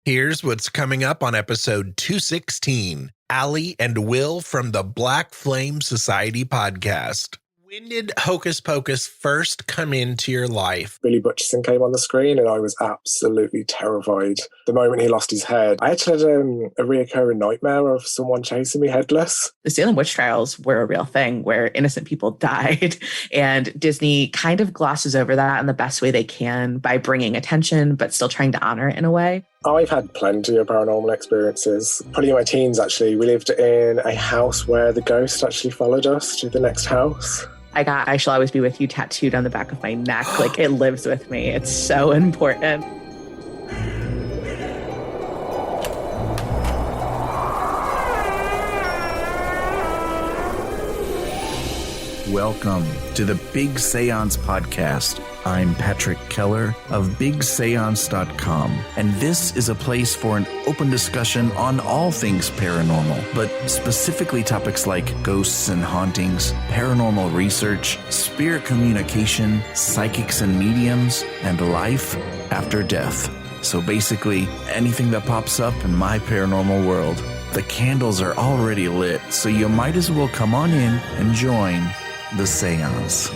Here's what's coming up on episode 216, Ally and Wil from the Black Flame Society podcast. When did Hocus Pocus first come into your life? Billy Butcherson came on the screen and I was absolutely terrified. The moment he lost his head, I actually had a reoccurring nightmare of someone chasing me headless. The Salem Witch Trials were a real thing where innocent people died, and Disney kind of glosses over that in the best way they can by bringing attention but still trying to honor it in a way. I've had plenty of paranormal experiences. Probably in my teens, actually. We lived in a house where the ghost actually followed us to the next house. I got "I Shall Always Be With You" tattooed on the back of my neck. Like, it lives with me. It's so important. Welcome to the Big Seance podcast. I'm Patrick Keller of BigSeance.com, and this is a place for an open discussion on all things paranormal, but specifically topics like ghosts and hauntings, paranormal research, spirit communication, psychics and mediums, and life after death. So basically, anything that pops up in my paranormal world. The candles are already lit, so you might as well come on in and join the seance.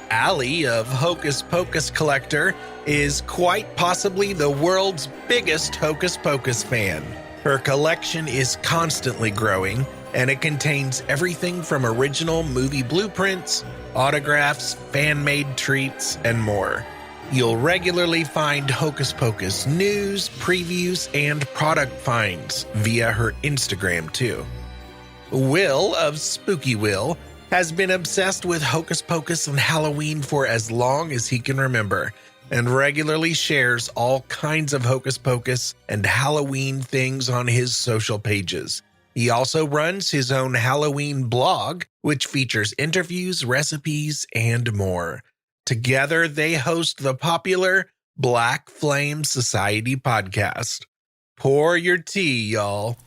Ally of Hocus Pocus Collector is quite possibly the world's biggest Hocus Pocus fan. Her collection is constantly growing, and it contains everything from original movie blueprints, autographs, fan-made treats, and more. You'll regularly find Hocus Pocus news, previews, and product finds via her Instagram too. Wil of Spooky Wil has been obsessed with Hocus Pocus and Halloween for as long as he can remember, and regularly shares all kinds of Hocus Pocus and Halloween things on his social pages. He also runs his own Halloween blog, which features interviews, recipes, and more. Together, they host the popular Black Flame Society podcast. Pour your tea, y'all.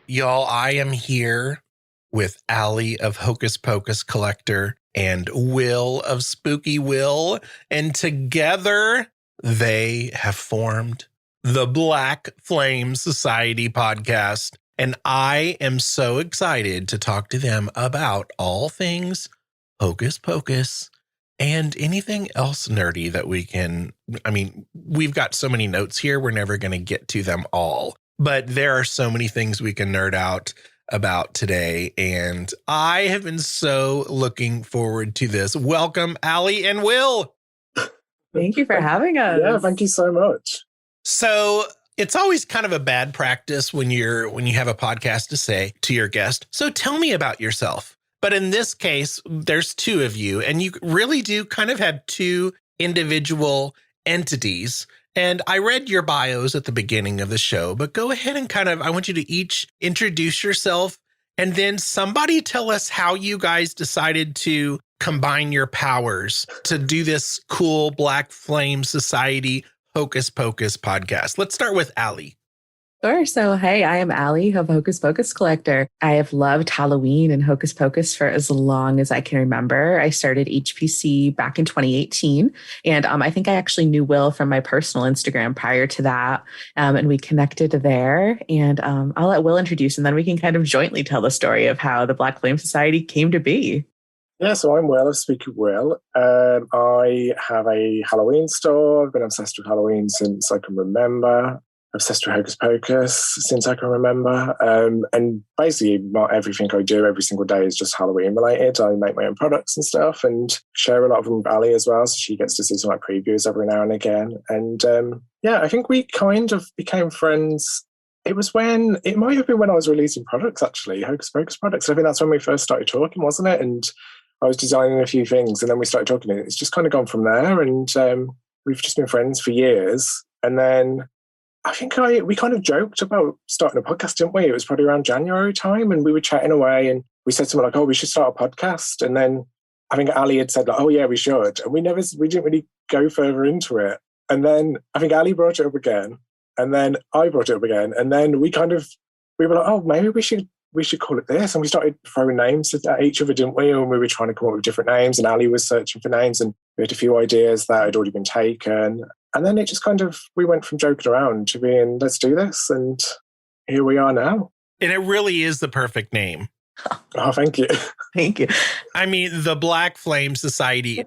Y'all, I am here with Ally of Hocus Pocus Collector and Wil of Spooky Wil, and together they have formed the Black Flame Society podcast, and I am so excited to talk to them about all things Hocus Pocus and anything else nerdy that we can. I mean, we've got so many notes here, we're never going to get to them all. But there are so many things we can nerd out about today, and I have been so looking forward to this. Welcome, Ally and Wil. Thank you for having us. Yeah, thank you so much. So it's always kind of a bad practice when you have a podcast to say to your guest, so tell me about yourself. But in this case, there's two of you, and you really do kind of have two individual entities. And I read your bios at the beginning of the show, but go ahead and I want you to each introduce yourself, and then somebody tell us how you guys decided to combine your powers to do this cool Black Flame Society Hocus Pocus podcast. Let's start with Ally. Sure. So, hey, I am Ally of Hocus Pocus Collector. I have loved Halloween and Hocus Pocus for as long as I can remember. I started HPC back in 2018. And I think I actually knew Wil from my personal Instagram prior to that. And we connected there. And I'll let Wil introduce, and then we can kind of jointly tell the story of how the Black Flame Society came to be. Yeah, so I'm Wil of Spooky Wil. I have a Halloween store. I've been obsessed with Halloween since I can remember. Obsessed with Hocus Pocus since I can remember. And basically not everything I do every single day is just Halloween related. I make my own products and stuff and share a lot of them with Ally as well, so she gets to see some previews every now and again. And yeah, I think we kind of became friends. It might have been when I was releasing products, actually, Hocus Pocus products. I think that's when we first started talking, wasn't it? And I was designing a few things, and then we started talking, and it's just kind of gone from there. And we've just been friends for years. And then I think we kind of joked about starting a podcast, didn't we? It was probably around January time, and we were chatting away, and we said something like, "Oh, we should start a podcast." And then I think Ally had said, like, "Oh yeah, we should," and we didn't really go further into it. And then I think Ally brought it up again, And then I brought it up again. And then we were like, oh, maybe we should call it this. And we started throwing names at each other, didn't we? And we were trying to come up with different names. And Ally was searching for names, and we had a few ideas that had already been taken. And then it just we went from joking around to being, let's do this. And here we are now. And it really is the perfect name. Oh, thank you. Thank you. I mean, the Black Flame Society,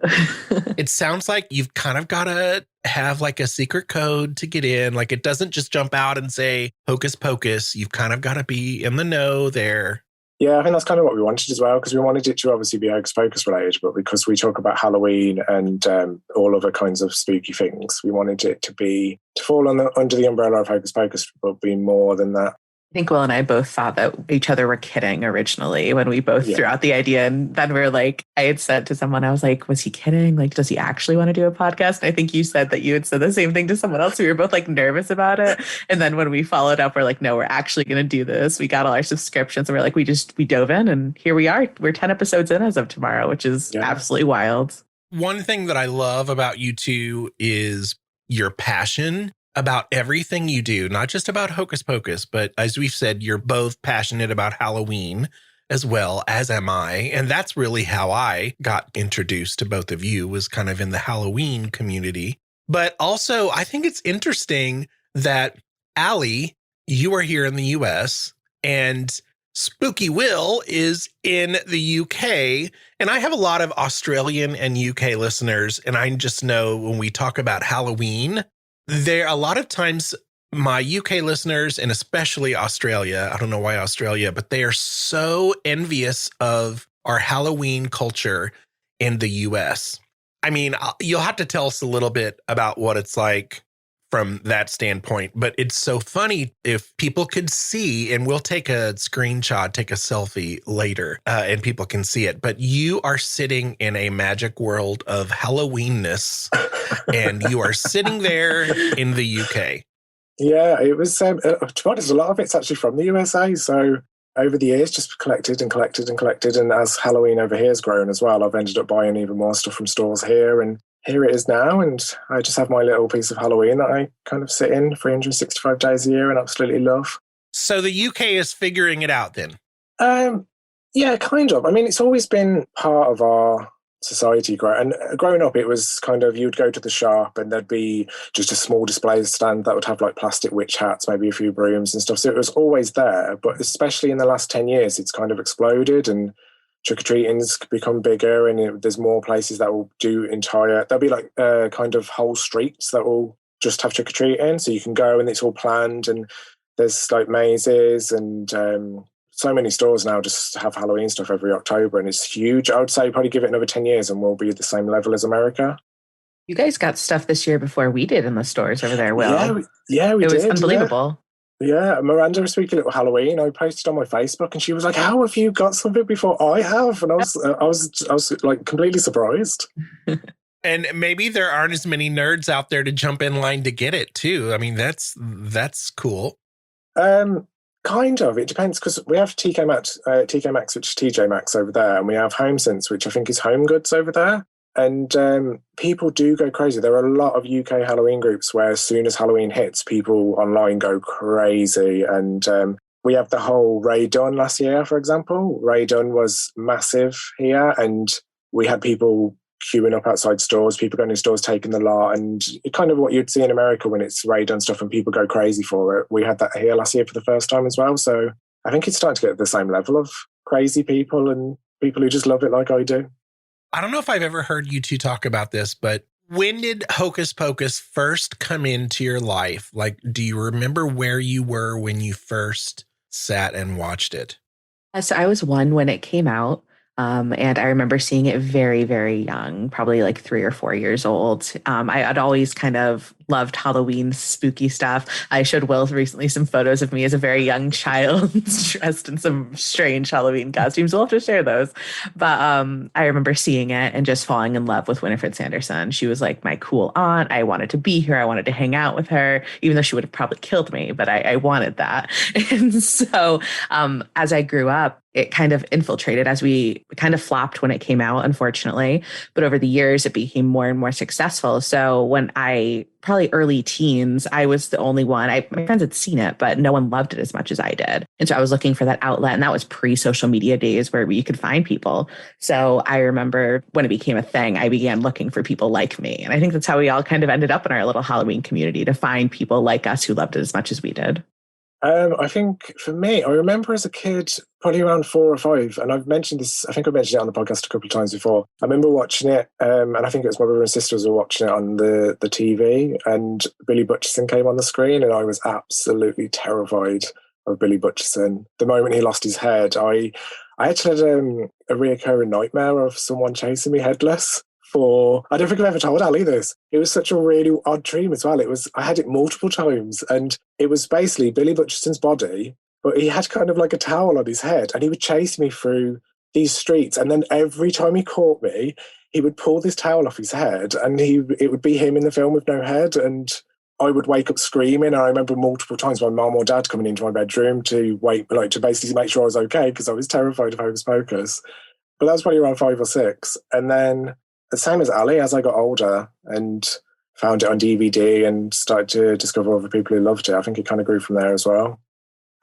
it sounds like you've kind of got to have like a secret code to get in. Like it doesn't just jump out and say Hocus Pocus. You've kind of got to be in the know there. Yeah, I think that's kind of what we wanted as well, because we wanted it to obviously be Hocus Pocus related, but because we talk about Halloween and all other kinds of spooky things, we wanted it to fall under the umbrella of Hocus Pocus, but be more than that. I think Wil and I both thought that each other were kidding originally when we both threw out the idea. And then we were like, I had said to someone, I was like, was he kidding? Like, does he actually want to do a podcast? And I think you said that you had said the same thing to someone else. We were both like nervous about it. And then when we followed up, we're like, no, we're actually going to do this. We got all our subscriptions and we're like, we dove in and here we are. We're 10 episodes in as of tomorrow, which is absolutely wild. One thing that I love about you two is your passion about everything you do, not just about Hocus Pocus, but as we've said, you're both passionate about Halloween as well, as am I. And that's really how I got introduced to both of you, was kind of in the Halloween community. But also, I think it's interesting that Ally, you are here in the US and Spooky Wil is in the UK. And I have a lot of Australian and UK listeners. And I just know when we talk about Halloween, a lot of times my UK listeners, and especially Australia, I don't know why Australia, but they are so envious of our Halloween culture in the US. I mean, you'll have to tell us a little bit about what it's like from that standpoint, but it's so funny if people could see, and we'll take a screenshot, take a selfie later, and people can see it, but you are sitting in a magic world of Halloweenness, and you are sitting there in the UK. Yeah, it was, to be honest, a lot of it's actually from the USA, so over the years, just collected and collected and collected, and as Halloween over here has grown as well, I've ended up buying even more stuff from stores here, and here it is now, and I just have my little piece of Halloween that I kind of sit in 365 days a year and absolutely love. So the UK is figuring it out then? Yeah, kind of. I mean, it's always been part of our society. And growing up, it was kind of, you'd go to the shop and there'd be just a small display stand that would have like plastic witch hats, maybe a few brooms and stuff. So it was always there. But especially in the last 10 years, it's kind of exploded, and trick-or-treating's become bigger, and there's more places that will there'll be like kind of whole streets that will just have trick-or-treating, so you can go and it's all planned, and there's like mazes, and so many stores now just have Halloween stuff every October, and it's huge. I would say probably give it another 10 years and we'll be at the same level as America. You guys got stuff this year before we did in the stores over there, Wil. Yeah, we did. It was unbelievable. Yeah, Miranda was speaking at Halloween. I posted on my Facebook, and she was like, "How have you got something before I have?" And I was like completely surprised. And maybe there aren't as many nerds out there to jump in line to get it too. I mean, that's cool. Kind of. It depends, because we have TK Maxx, which is TJ Maxx over there, and we have HomeSense, which I think is Home Goods over there. And people do go crazy. There are a lot of UK Halloween groups where as soon as Halloween hits, people online go crazy. And we have the whole Ray Dunn last year, for example. Ray Dunn was massive here, and we had people queuing up outside stores, people going in stores taking the lot, and kind of what you'd see in America when it's Ray Dunn stuff and people go crazy for it. We had that here last year for the first time as well. So I think it's starting to get the same level of crazy people and people who just love it like I do. I don't know if I've ever heard you two talk about this, but when did Hocus Pocus first come into your life? Like, do you remember where you were when you first sat and watched it? So I was 1 when it came out. And I remember seeing it very, very young, probably like 3 or 4 years old. I'd always kind of loved Halloween spooky stuff. I showed Wil recently some photos of me as a very young child dressed in some strange Halloween costumes. We'll have to share those. But I remember seeing it and just falling in love with Winifred Sanderson. She was like my cool aunt. I wanted to be here. I wanted to hang out with her, even though she would have probably killed me, but I wanted that. And so as I grew up, it kind of infiltrated as we kind of flopped when it came out, unfortunately. But over the years, it became more and more successful. So when probably early teens, I was the only one. My friends had seen it, but no one loved it as much as I did. And so I was looking for that outlet. And that was pre-social media days where you could find people. So I remember when it became a thing, I began looking for people like me. And I think that's how we all kind of ended up in our little Halloween community, to find people like us who loved it as much as we did. I think for me, I remember as a kid, probably around 4 or 5, and I've mentioned this, I think I mentioned it on the podcast a couple of times before. I remember watching it, and I think it was my brother and sisters were watching it on the TV, and Billy Butcherson came on the screen, and I was absolutely terrified of Billy Butcherson. The moment he lost his head, I actually had a reoccurring nightmare of someone chasing me headless. I don't think I've ever told Ali this. It was such a really odd dream as well. I had it multiple times, and it was basically Billy Butcherson's body, but he had kind of like a towel on his head, and he would chase me through these streets. And then every time he caught me, he would pull this towel off his head, and it would be him in the film with no head. And I would wake up screaming. And I remember multiple times my mum or dad coming into my bedroom to basically make sure I was okay, because I was terrified of Hocus Pocus. But that was probably around 5 or 6. And then, the same as Ali, as I got older and found it on DVD and started to discover other people who loved it, I think it kind of grew from there as well.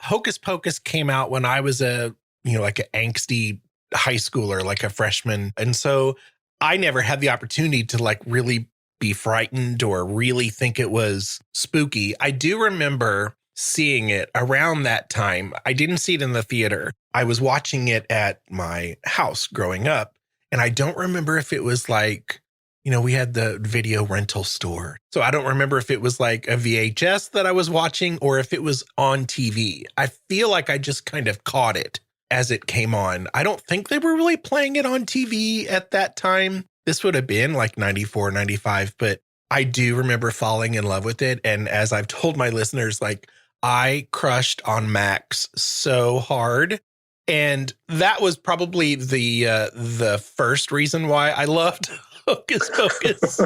Hocus Pocus came out when I was like an angsty high schooler, like a freshman. And so I never had the opportunity to like really be frightened or really think it was spooky. I do remember seeing it around that time. I didn't see it in the theater. I was watching it at my house growing up. And I don't remember if it was like, we had the video rental store. So I don't remember if it was like a VHS that I was watching or if it was on TV. I feel like I just kind of caught it as it came on. I don't think they were really playing it on TV at that time. This would have been like 94, 95, but I do remember falling in love with it. And as I've told my listeners, like I crushed on Max so hard. And that was probably the first reason why I loved Hocus Pocus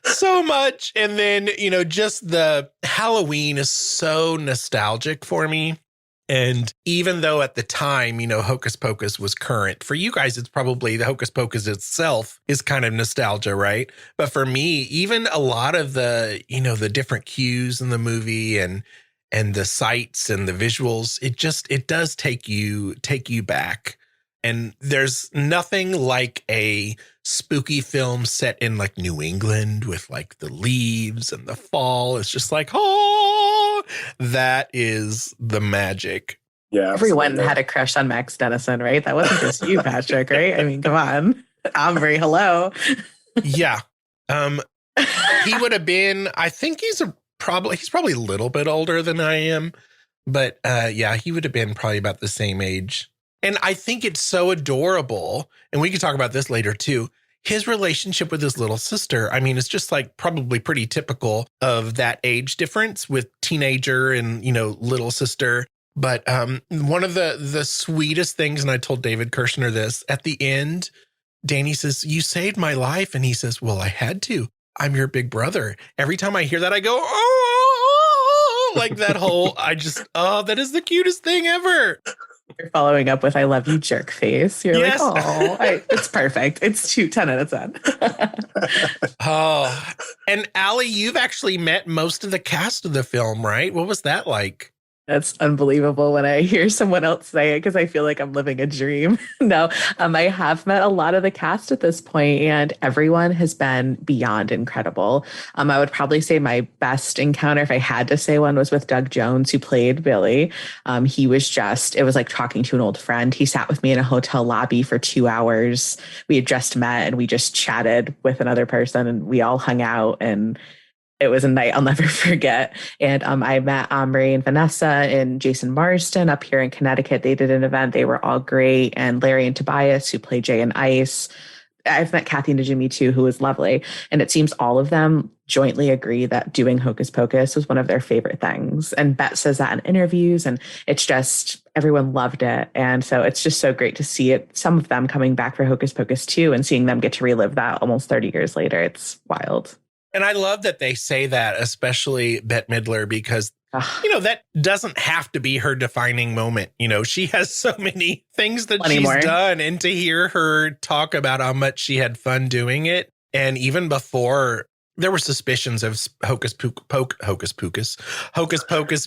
so much. And then, just the Halloween is so nostalgic for me. And even though at the time, Hocus Pocus was current, for you guys, it's probably the Hocus Pocus itself is kind of nostalgia, right? But for me, even a lot of the, the different cues in the movie and the sights and the visuals, it does take you back. And there's nothing like a spooky film set in like New England with like the leaves and the fall. It's just like, oh, that is the magic. Yeah, everyone had a crush on Max Dennison, right? That wasn't just you, Patrick, right? I mean, come on. Omri, hello. Yeah. He would have been, I think he's probably a little bit older than I am, but yeah, he would have been probably about the same age. And I think it's so adorable. And we can talk about this later too. His relationship with his little sister, I mean, it's just like probably pretty typical of that age difference with teenager and, little sister. But one of the sweetest things, and I told David Kirshner this, at the end, Danny says, "You saved my life." And he says, "Well, I had to. I'm your big brother." Every time I hear that, I go, oh, like that whole, that is the cutest thing ever. You're following up with "I love you, jerk face." You're yes. Like, oh, it's perfect. It's 10 out of 10. Oh, and Ally, you've actually met most of the cast of the film, right? What was that like? That's unbelievable when I hear someone else say it, because I feel like I'm living a dream. No, I have met a lot of the cast at this point, and everyone has been beyond incredible. I would probably say my best encounter, if I had to say one, was with Doug Jones, who played Billy. He was it was like talking to an old friend. He sat with me in a hotel lobby for 2 hours. We had just met and we just chatted with another person, and we all hung out, and it was a night I'll never forget. And I met Omri and Vinessa and Jason Marsden up here in Connecticut. They did an event. They were all great. And Larry and Tobias, who play Jay and Ice. I've met Kathy and Najimy too, who was lovely. And it seems all of them jointly agree that doing Hocus Pocus was one of their favorite things. And Bette says that in interviews, and it's just, everyone loved it. And so it's just so great to see it, some of them coming back for Hocus Pocus 2 and seeing them get to relive that almost 30 years later. It's wild. And I love that they say that, especially Bette Midler, because, that doesn't have to be her defining moment. She has so many things that she's done. And to hear her talk about how much she had fun doing it. And even before, there were suspicions of Hocus Pocus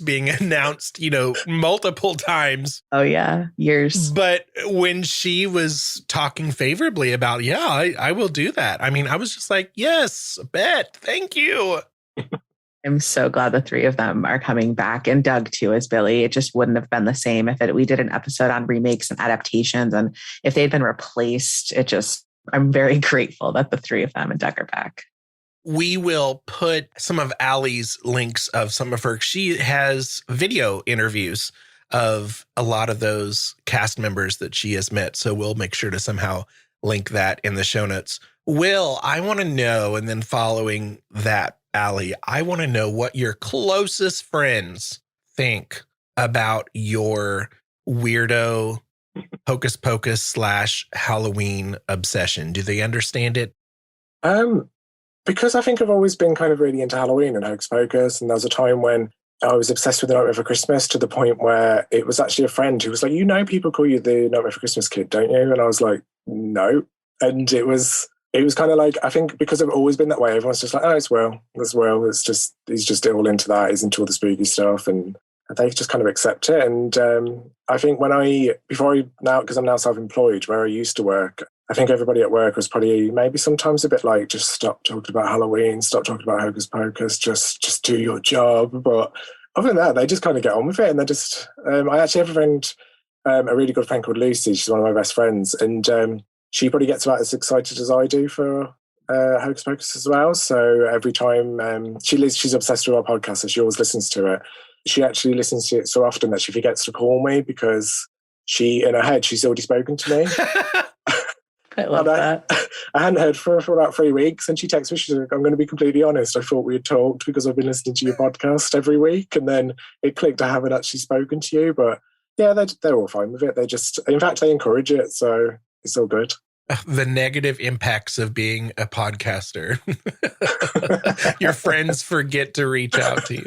being announced, multiple times. Oh, yeah. Years. But when she was talking favorably about, I will do that. I mean, I was just like, yes, Bet, thank you. I'm so glad the three of them are coming back, and Doug too as Billy. It just wouldn't have been the same if we did an episode on remakes and adaptations, and if they'd been replaced. I'm very grateful that the three of them and Doug are back. We will put some of Ally's links of some of her. She has video interviews of a lot of those cast members that she has met, so we'll make sure to somehow link that in the show notes. Wil, I want to know, and then following that, Ally, I want to know what your closest friends think about your weirdo Hocus Pocus / Halloween obsession. Do they understand it? Because I think I've always been kind of really into Halloween and Hocus Pocus, and there was a time when I was obsessed with The Nightmare Before Christmas, to the point where it was actually a friend who was like, people call you the Nightmare Before Christmas kid, don't you? And I was like, no. And it was kind of like, I think because I've always been that way, everyone's just like, oh, it's Wil. It's just, he's just all into that. He's into all the spooky stuff. And they just kind of accept it. And I think because I'm now self-employed, where I used to work, I think everybody at work was probably maybe sometimes a bit like, just stop talking about Halloween, stop talking about Hocus Pocus, just do your job. But other than that, they just kind of get on with it. And they just, I actually have a friend, a really good friend called Lucy. She's one of my best friends. And she probably gets about as excited as I do for Hocus Pocus as well. So every time she's obsessed with our podcast, so she always listens to it. She actually listens to it so often that she forgets to call me, because in her head, she's already spoken to me. I love that. I hadn't heard for about 3 weeks, and she texts me, she's like, I'm going to be completely honest, I thought we had talked because I've been listening to your podcast every week, and then it clicked, I haven't actually spoken to you. But yeah, they're all fine with it. In fact, they encourage it, so it's all good. The negative impacts of being a podcaster. Your friends forget to reach out to you.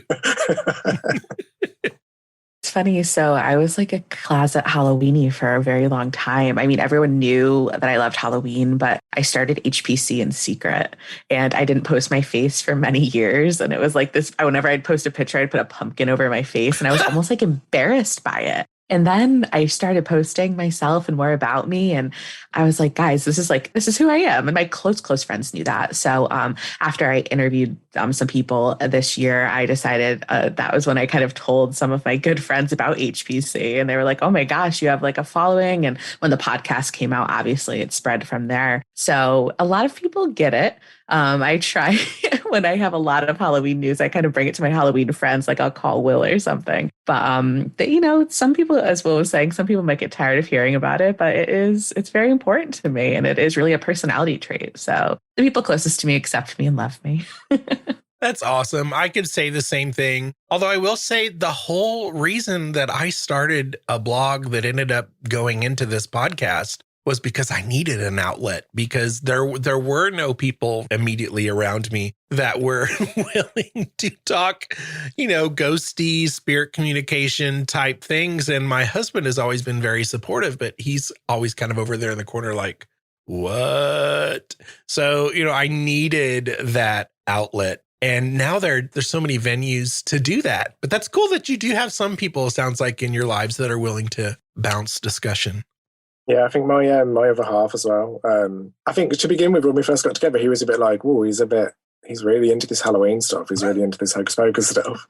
It's funny. So I was like a closet Halloweenie for a very long time. I mean, everyone knew that I loved Halloween, but I started HPC in secret, and I didn't post my face for many years. And it was like this, whenever I'd post a picture, I'd put a pumpkin over my face, and I was almost like embarrassed by it. And then I started posting myself and more about me. And I was like, guys, this is who I am. And my close friends knew that. So after I interviewed some people this year, I decided that was when I kind of told some of my good friends about HPC. And they were like, oh my gosh, you have like a following. And when the podcast came out, obviously it spread from there. So a lot of people get it. I try when I have a lot of Halloween news, I kind of bring it to my Halloween friends, like I'll call Wil or something. But, some people, as Wil was saying, some people might get tired of hearing about it, but it's very important to me. And it is really a personality trait. So the people closest to me accept me and love me. That's awesome. I could say the same thing. Although I will say the whole reason that I started a blog that ended up going into this podcast was because I needed an outlet, because there were no people immediately around me that were willing to talk, ghosty, spirit communication type things. And my husband has always been very supportive, but he's always kind of over there in the corner like, what? So, I needed that outlet. And now there's so many venues to do that. But that's cool that you do have some people, it sounds like, in your lives that are willing to bounce discussion. Yeah, I think my other half as well. I think to begin with, when we first got together, he was a bit like, whoa, he's really into this Halloween stuff. He's really into this Hocus Pocus stuff.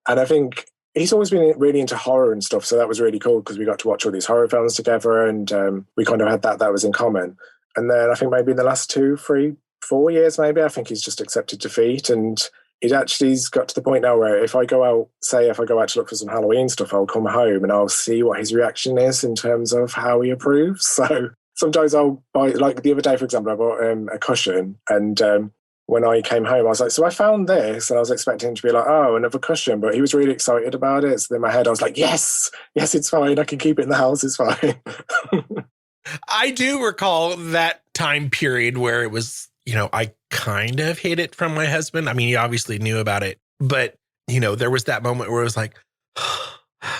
And I think he's always been really into horror and stuff. So that was really cool, because we got to watch all these horror films together, and we kind of had that was in common. And then I think maybe in the last 2, 3, 4 years, maybe, I think he's just accepted defeat. And he's got to the point now where if I go out to look for some Halloween stuff, I'll come home and I'll see what his reaction is in terms of how he approves. So sometimes I'll buy, like the other day, for example, I bought a cushion, and when I came home, I was like, so I found this, and I was expecting him to be like, oh, another cushion, but he was really excited about it. So in my head, I was like, yes, it's fine. I can keep it in the house. It's fine. I do recall that time period where it was, I kind of hid it from my husband. I mean, he obviously knew about it, but, there was that moment where it was like,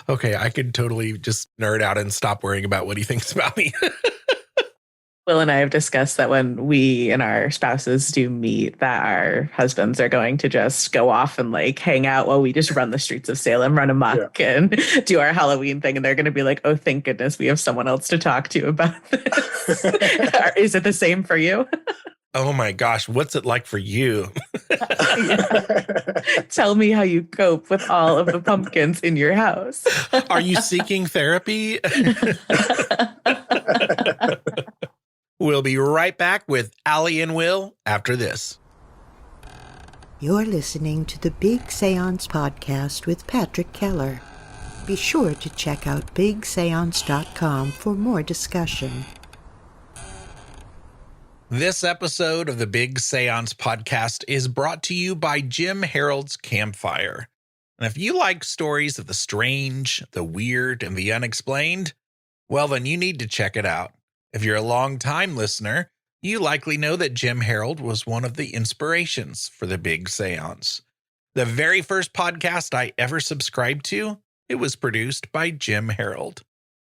okay, I could totally just nerd out and stop worrying about what he thinks about me. Wil and I have discussed that when we and our spouses do meet, that our husbands are going to just go off and like hang out while we just run the streets of Salem, run amok and do our Halloween thing. And they're going to be like, oh, thank goodness we have someone else to talk to about this. Is it the same for you? Oh my gosh, what's it like for you? Tell me how you cope with all of the pumpkins in your house. Are you seeking therapy? We'll be right back with Ally and Wil after this. You're listening to the Big Seance podcast with Patrick Keller. Be sure to check out bigseance.com for more discussion. This episode of the Big Seance podcast is brought to you by Jim Harold's Campfire. And if you like stories of the strange, the weird, and the unexplained, well, then you need to check it out. If you're a long-time listener, you likely know that Jim Harold was one of the inspirations for the Big Seance. The very first podcast I ever subscribed to, it was produced by Jim Harold.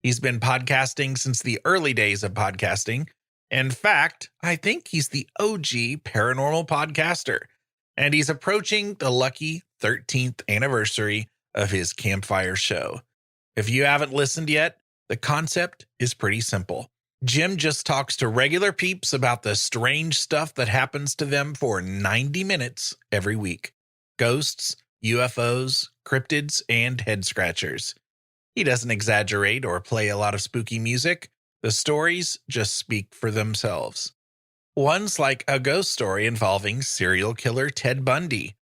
He's been podcasting since the early days of podcasting. In fact, I think he's the OG paranormal podcaster, and he's approaching the lucky 13th anniversary of his Campfire show. If you haven't listened yet, the concept is pretty simple. Jim just talks to regular peeps about the strange stuff that happens to them for 90 minutes every week. Ghosts, UFOs, cryptids, and head scratchers. He doesn't exaggerate or play a lot of spooky music. The stories just speak for themselves. One's like a ghost story involving serial killer Ted Bundy.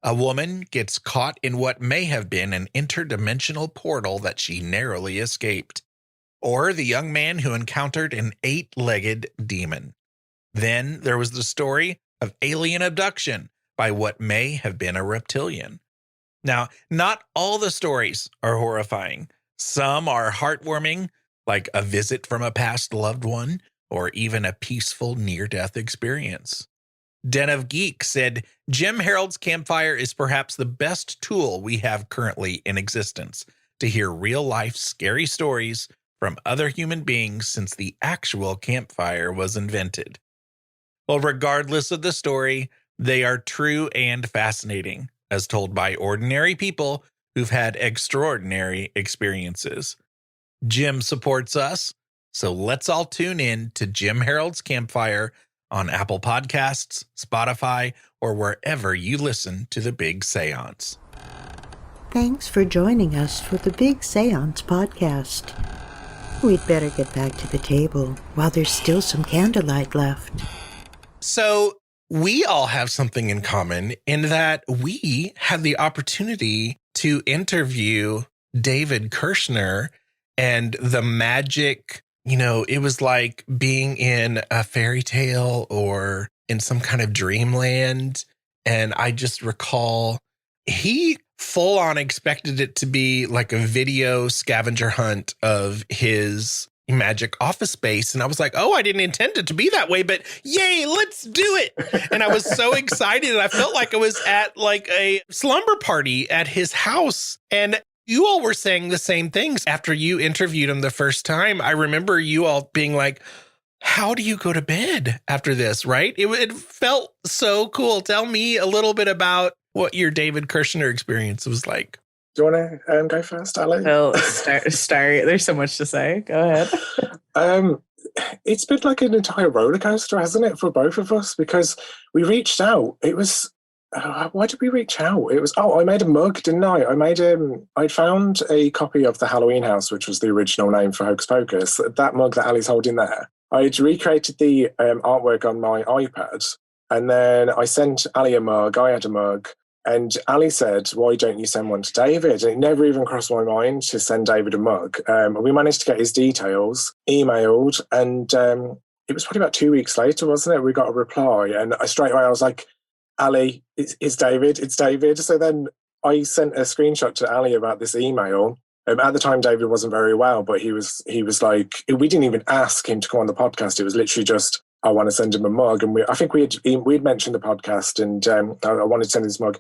A woman gets caught in what may have been an interdimensional portal that she narrowly escaped. Or the young man who encountered an 8-legged demon. Then there was the story of alien abduction by what may have been a reptilian. Now, not all the stories are horrifying. Some are heartwarming, like a visit from a past loved one, or even a peaceful near-death experience. Den of Geeks said, Jim Harold's Campfire is perhaps the best tool we have currently in existence to hear real-life scary stories from other human beings since the actual campfire was invented. Well, regardless of the story, they are true and fascinating, as told by ordinary people who've had extraordinary experiences. Jim supports us, so let's all tune in to Jim Harold's Campfire on Apple Podcasts, Spotify, or wherever you listen to The Big Seance. Thanks for joining us for the Big Seance podcast. We'd better get back to the table while there's still some candlelight left. So we all have something in common in that we had the opportunity to interview David Kirshner, and the magic, it was like being in a fairy tale or in some kind of dreamland. And I just recall he full on expected it to be like a video scavenger hunt of his magic office space. And I was like, oh, I didn't intend it to be that way, but yay, let's do it. And I was so excited. And I felt like I was at like a slumber party at his house. And you all were saying the same things after you interviewed him the first time. I remember you all being like, how do you go to bed after this, right? It felt so cool. Tell me a little bit about what your David Kirshner experience was like. Do you want to go first, Ally? Well, start. There's so much to say. Go ahead. It's been like an entire roller coaster, hasn't it, for both of us? Because we reached out. It was... why did we reach out? It was, I made a mug, didn't I? I'd found a copy of the Halloween House, which was the original name for Hocus Pocus. That mug that Ally's holding there. I'd recreated the artwork on my iPad, and then I sent Ally a mug. I had a mug, and Ally said, why don't you send one to David? And it never even crossed my mind to send David a mug. We managed to get his details, emailed, and it was probably about 2 weeks later, wasn't it? We got a reply, and straight away I was like, Ally, it's David. So then I sent a screenshot to Ally about this email. At the time, David wasn't very well, but he was like, we didn't even ask him to come on the podcast. It was literally just, I want to send him a mug. And I think we'd mentioned the podcast, and I wanted to send him this mug.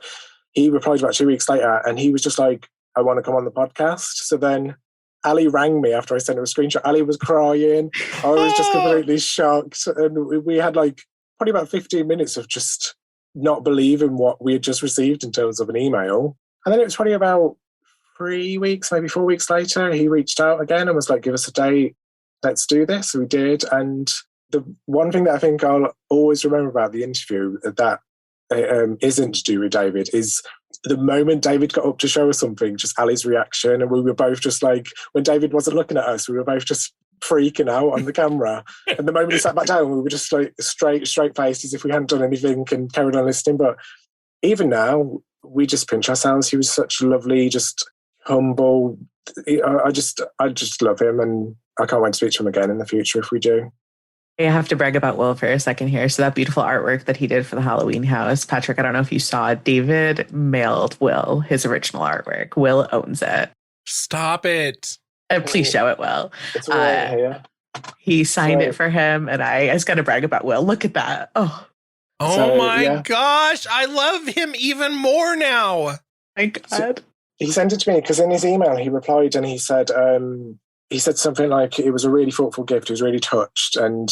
He replied about 2 weeks later, and he was just like, I want to come on the podcast. So then Ally rang me after I sent him a screenshot. Ally was crying. I was just completely shocked. And we had like probably about 15 minutes of just not believing what we had just received in terms of an email. And then it was probably about 3 weeks, maybe 4 weeks later, he reached out again and was like, give us a date. Let's do this. So we did. And the one thing that I think I'll always remember about the interview that isn't to do with David is the moment David got up to show us something, just Ally's reaction. And we were both just like, when David wasn't looking at us, we were both just freaking out on the camera. And the moment he sat back down, we were just like straight faced as if we hadn't done anything and carried on listening. But even now, we just pinch ourselves. He was such lovely, just humble. I just love him, and I can't wait to speak to him again in the future if we do. I have to brag about Wil for a second here. So that beautiful artwork that he did for the Halloween house, Patrick, I don't know if you saw it. David mailed Wil his original artwork. Wil owns it. Stop it. Please show it, Wil. It's right here. He signed it for him, and I just got to brag about Wil. Look at that. Oh My gosh. I love him even more now. My God. So he sent it to me because in his email he replied and he said something like it was a really thoughtful gift. He was really touched, and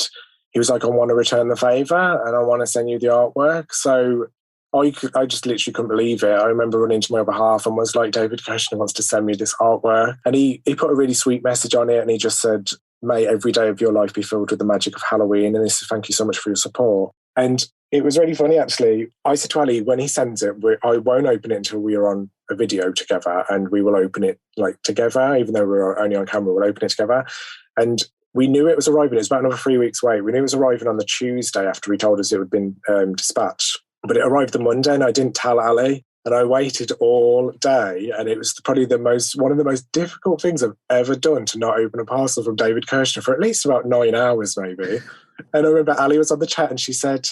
he was like, I want to return the favor and I want to send you the artwork. So I just literally couldn't believe it. I remember running to my other half and was like, David Kirshner wants to send me this artwork. And he put a really sweet message on it, and he just said, may every day of your life be filled with the magic of Halloween. And this is thank you so much for your support. And it was really funny, actually. I said to Ally, when he sends it, I won't open it until we are on a video together, and we will open it like together, even though we're only on camera, we'll open it together. And we knew it was arriving. It was about another 3 weeks away. We knew it was arriving on the Tuesday after he told us it had been dispatched. But it arrived the Monday, and I didn't tell Ally. And I waited all day, and it was probably one of the most difficult things I've ever done to not open a parcel from David Kirshner for at least about 9 hours, maybe. And I remember Ally was on the chat, and she said,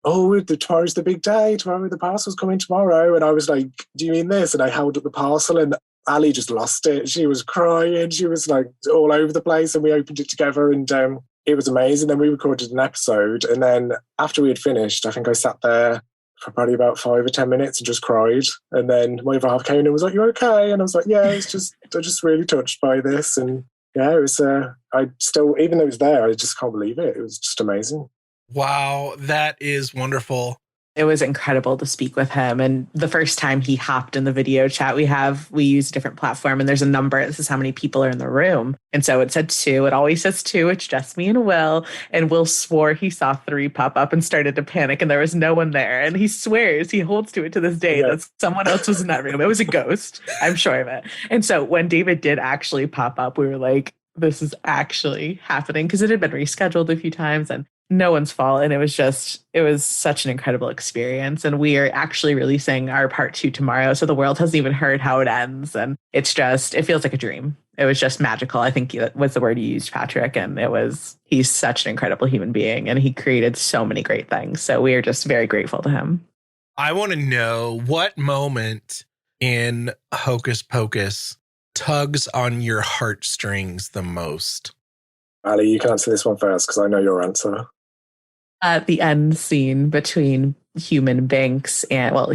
oh, tomorrow's the big day. Tomorrow, the parcel's coming tomorrow. And I was like, do you mean this? And I held up the parcel, and Ally just lost it. She was crying. She was like all over the place, and we opened it together, and it was amazing. Then we recorded an episode, and then after we had finished, I think I sat there for probably about 5 or 10 minutes and just cried. And then my other half came in and was like, you okay? And I was like, yeah, I'm just really touched by this. And yeah, it was, I still, even though it was there, I just can't believe it. It was just amazing. Wow, that is wonderful. It was incredible to speak with him. And the first time he hopped in the video chat, we use a different platform, and there's a number. This is how many people are in the room. And so it said 2. It always says 2. It's just me and Wil. And Wil swore he saw 3 pop up and started to panic, and there was no one there. And he swears, he holds to it to this day, that someone else was in that room. It was a ghost. I'm sure of it. And so when David did actually pop up, we were like, this is actually happening, because it had been rescheduled a few times, and no one's fault. And it was such an incredible experience. And we are actually releasing our part 2 tomorrow. So the world hasn't even heard how it ends. And it feels like a dream. It was just magical. I think that was the word you used, Patrick. And he's such an incredible human being, and he created so many great things. So we are just very grateful to him. I want to know what moment in Hocus Pocus tugs on your heartstrings the most. Ally, you can answer this one first because I know your answer. The end scene between Human Binx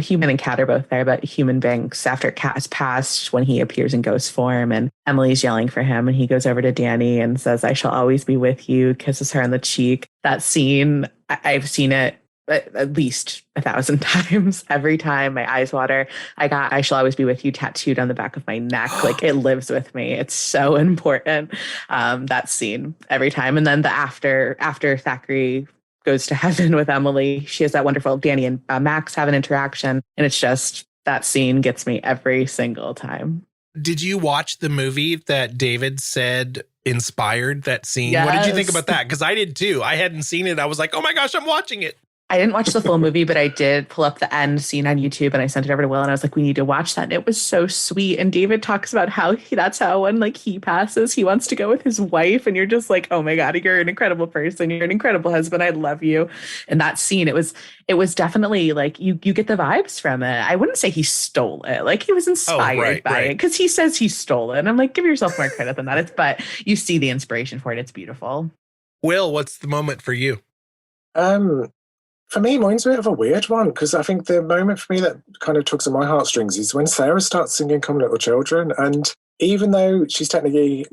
Human and Cat are both there, but Human Binx, after Cat has passed, when he appears in ghost form and Emily's yelling for him, and he goes over to Danny and says, I shall always be with you, kisses her on the cheek. That scene, I've seen it at least 1,000 times. Every time my eyes water. I got I shall always be with you tattooed on the back of my neck. Like, it lives with me. It's so important. That scene every time. And then the after Thackery goes to heaven with Emily, she has that wonderful Danny and Max have an interaction. And it's just, that scene gets me every single time. Did you watch the movie that David said inspired that scene? Yes. What did you think about that? Because I did too. I hadn't seen it. I was like, oh my gosh, I'm watching it. I didn't watch the full movie, but I did pull up the end scene on YouTube, and I sent it over to Wil, and I was like, we need to watch that. And it was so sweet. And David talks about how that's how when he passes, he wants to go with his wife. And you're just like, oh my God, you're an incredible person. You're an incredible husband. I love you. And that scene, it was definitely like, you get the vibes from it. I wouldn't say he stole it. Like, he was inspired by it, because he says he stole it. And I'm like, give yourself more credit than that. But you see the inspiration for it. It's beautiful. Wil, what's the moment for you? For me, mine's a bit of a weird one because I think the moment for me that kind of tugs at my heartstrings is when Sarah starts singing "Come Little Children," and even though she's technically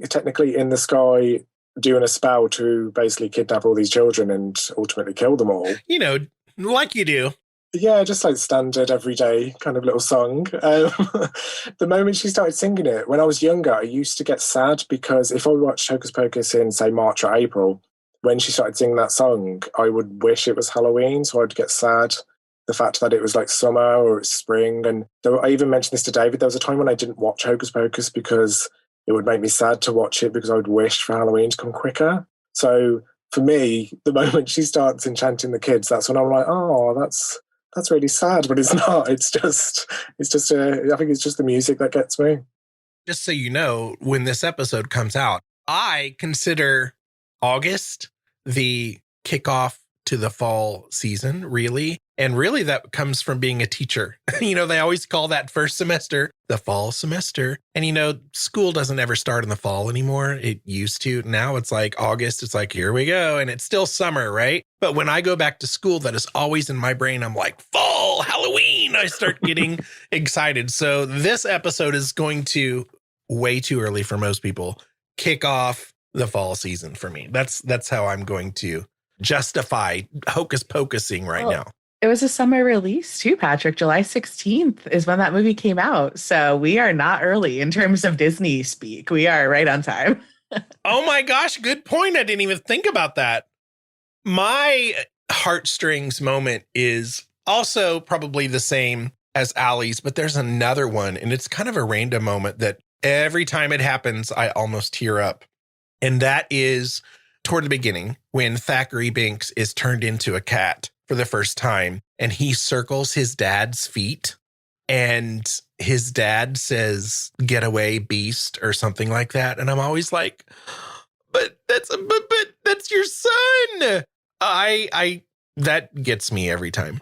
in the sky doing a spell to basically kidnap all these children and ultimately kill them all, Like you do. yeah, just like standard everyday kind of little song. The moment she started singing it, when I was younger, I used to get sad because if I watched Hocus Pocus in, say, March or April, when she started singing that song, I would wish it was Halloween, so I'd get sad. The fact that it was like summer or it's spring. And I even mentioned this to David, there was a time when I didn't watch Hocus Pocus because it would make me sad to watch it because I would wish for Halloween to come quicker. So for me, the moment she starts enchanting the kids, that's when I'm like, oh, that's really sad, but it's not. I think it's just the music that gets me. Just so you know, when this episode comes out, I consider August the kickoff to the fall season, really. And really that comes from being a teacher. They always call that first semester the fall semester. And, school doesn't ever start in the fall anymore. It used to. Now it's like August. It's like, here we go. And it's still summer, right? But when I go back to school, that is always in my brain. I'm like, fall, Halloween. I start getting excited. So this episode is going to, way too early for most people, kick off the fall season for me. That's how I'm going to justify Hocus Pocusing right now. It was a summer release too, Patrick. July 16th is when that movie came out. So we are not early in terms of Disney speak. We are right on time. Oh my gosh, good point. I didn't even think about that. My heartstrings moment is also probably the same as Ally's, but there's another one, and it's kind of a random moment that every time it happens, I almost tear up. And that is toward the beginning when Thackery Binx is turned into a cat for the first time, and he circles his dad's feet, and his dad says, "Get away, beast," or something like that. And I'm always like, but that's your son. That gets me every time.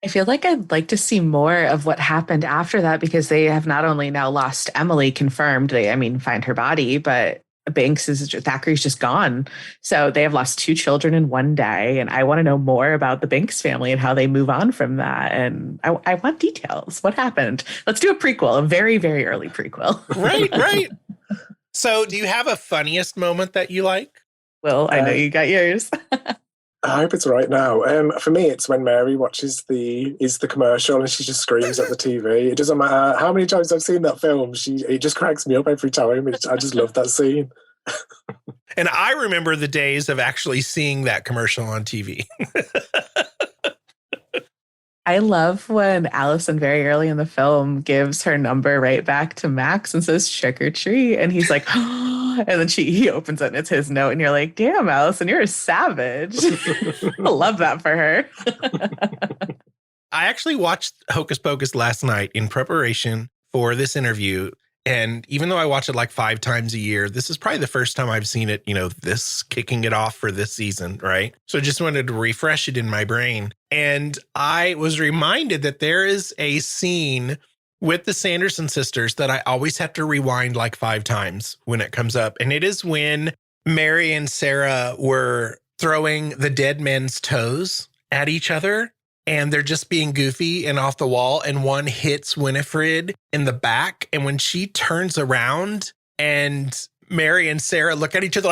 I feel like I'd like to see more of what happened after that, because they have not only now lost Emily, confirmed, find her body, but Thackeray's just gone. So they have lost 2 children in one day. And I want to know more about the Binx family and how they move on from that. And I want details. What happened? Let's do a prequel, a very, very early prequel. Right. So do you have a funniest moment that you like? Well, I know you got yours. I hope it's right now. For me, it's when Mary watches the commercial and she just screams at the TV. It doesn't matter how many times I've seen that film. It just cracks me up every time. I just love that scene. And I remember the days of actually seeing that commercial on TV. I love when Allison very early in the film gives her number right back to Max and says trick or treat. And he's like, oh, and then he opens it and it's his note. And you're like, damn, Allison, you're a savage. I love that for her. I actually watched Hocus Pocus last night in preparation for this interview. And even though I watch it like 5 times a year, this is probably the first time I've seen it, this kicking it off for this season, right? So I just wanted to refresh it in my brain. And I was reminded that there is a scene with the Sanderson sisters that I always have to rewind like 5 times when it comes up. And it is when Mary and Sarah were throwing the dead men's toes at each other. And they're just being goofy and off the wall. And one hits Winifred in the back. And when she turns around and Mary and Sarah look at each other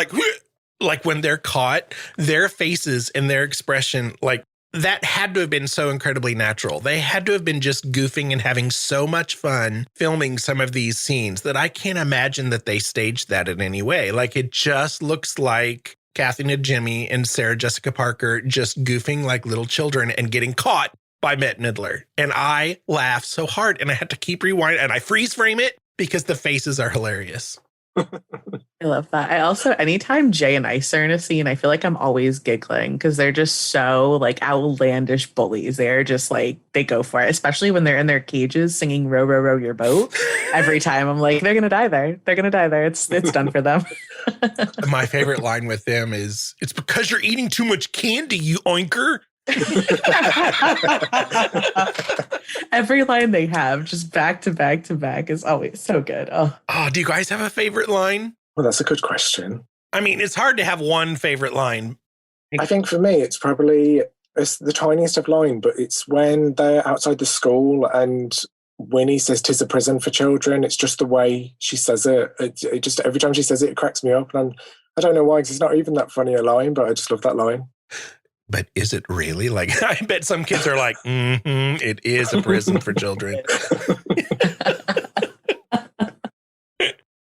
like when they're caught, their faces and their expression, like that had to have been so incredibly natural. They had to have been just goofing and having so much fun filming some of these scenes that I can't imagine that they staged that in any way. Like it just looks like Kathy Najimy and Sarah Jessica Parker just goofing like little children and getting caught by Bette Midler. And I laugh so hard and I had to keep rewinding and I freeze frame it because the faces are hilarious. I love that. I also, anytime Jay and Ice are in a scene, I feel like I'm always giggling because they're just so like outlandish bullies. They're just like, they go for it, especially when they're in their cages singing Row, Row, Row Your Boat. Every time I'm like, they're going to die there. They're going to die there. It's done for them. My favorite line with them is, "It's because you're eating too much candy, you oinker." Every line they have, just back to back to back, is always so good. Oh, do you guys have a favorite line? Well, that's a good question. I mean, it's hard to have one favorite line. I think for me, it's probably the tiniest of line, but it's when they're outside the school and Winnie says 'tis a prison for children. It's just the way she says it. It just every time she says it, it cracks me up. And I don't know why, because it's not even that funny a line, but I just love that line. But is it really? Like, I bet some kids are like, it is a prison for children.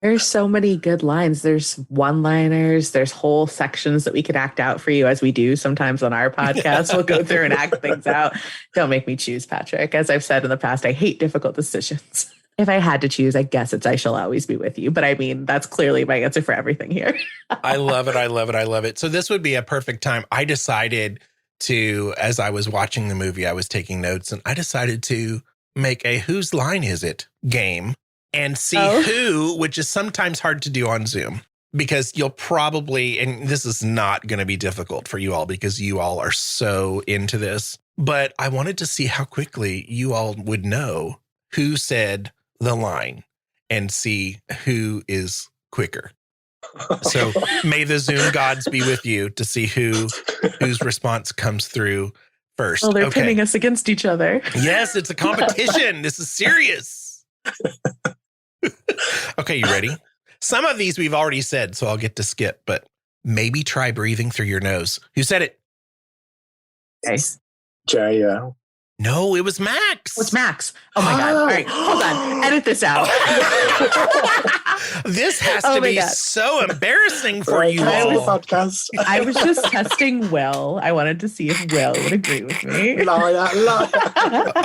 There's so many good lines. There's one-liners. There's whole sections that we could act out for you, as we do sometimes on our podcast. We'll go through and act things out. Don't make me choose, Patrick. As I've said in the past, I hate difficult decisions. If I had to choose, I guess it's I shall always be with you. But I mean, that's clearly my answer for everything here. I love it. I love it. I love it. So this would be a perfect time. I decided to, as I was watching the movie, I was taking notes, and I decided to make a Whose Line Is It game and see who, which is sometimes hard to do on Zoom, because you'll probably, and this is not going to be difficult for you all because you all are so into this, but I wanted to see how quickly you all would know who said the line and see who is quicker. So may the Zoom gods be with you to see whose response comes through first. Well, they're pinning us against each other. Yes, it's a competition. This is serious. Okay, you ready? Some of these we've already said, so I'll get to skip, but maybe try breathing through your nose. Who said it? Nice. Jay, yeah. No, it was Max. What's Max? Oh my God. All right, hold on. Edit this out. This has to be so embarrassing for you all. Podcast. I was just testing Wil. I wanted to see if Wil would agree with me. Liar.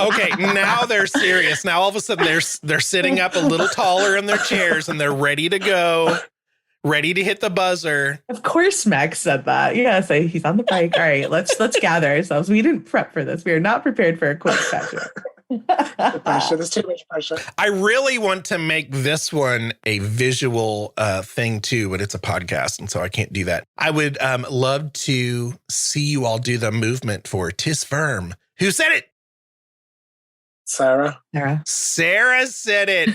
Okay, now they're serious. Now all of a sudden they're sitting up a little taller in their chairs and they're ready to go, ready to hit the buzzer. Of course, Max said that. Yes, he's on the bike. All right, let's gather ourselves. We didn't prep for this. We are not prepared for a quick Patrick. The pressure. There's too much pressure. I really want to make this one a visual thing too, but it's a podcast, and so I can't do that. I would love to see you all do the movement for 'Tis Firm. Who said it? Sarah. Sarah said it.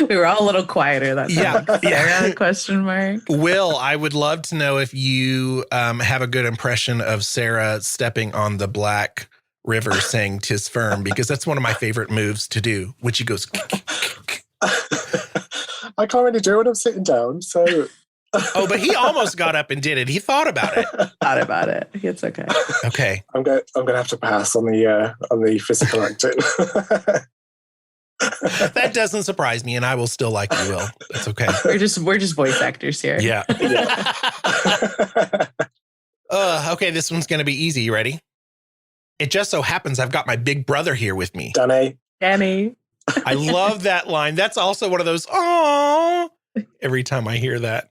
We were all a little quieter that time. Yeah. Question mark. Wil, I would love to know if you have a good impression of Sarah stepping on the black river saying 'tis firm, because that's one of my favorite moves to do, when she goes. I can't really do it. I'm sitting down, so. Oh, but he almost got up and did it. He thought about it. It's okay. Okay. I'm gonna have to pass on the physical acting. That doesn't surprise me, and I will still like you, Wil. That's okay. We're just voice actors here. Yeah. Okay, this one's gonna be easy. You ready? It just so happens I've got my big brother here with me. Danny. I love that line. That's also one of those, oh, every time I hear that.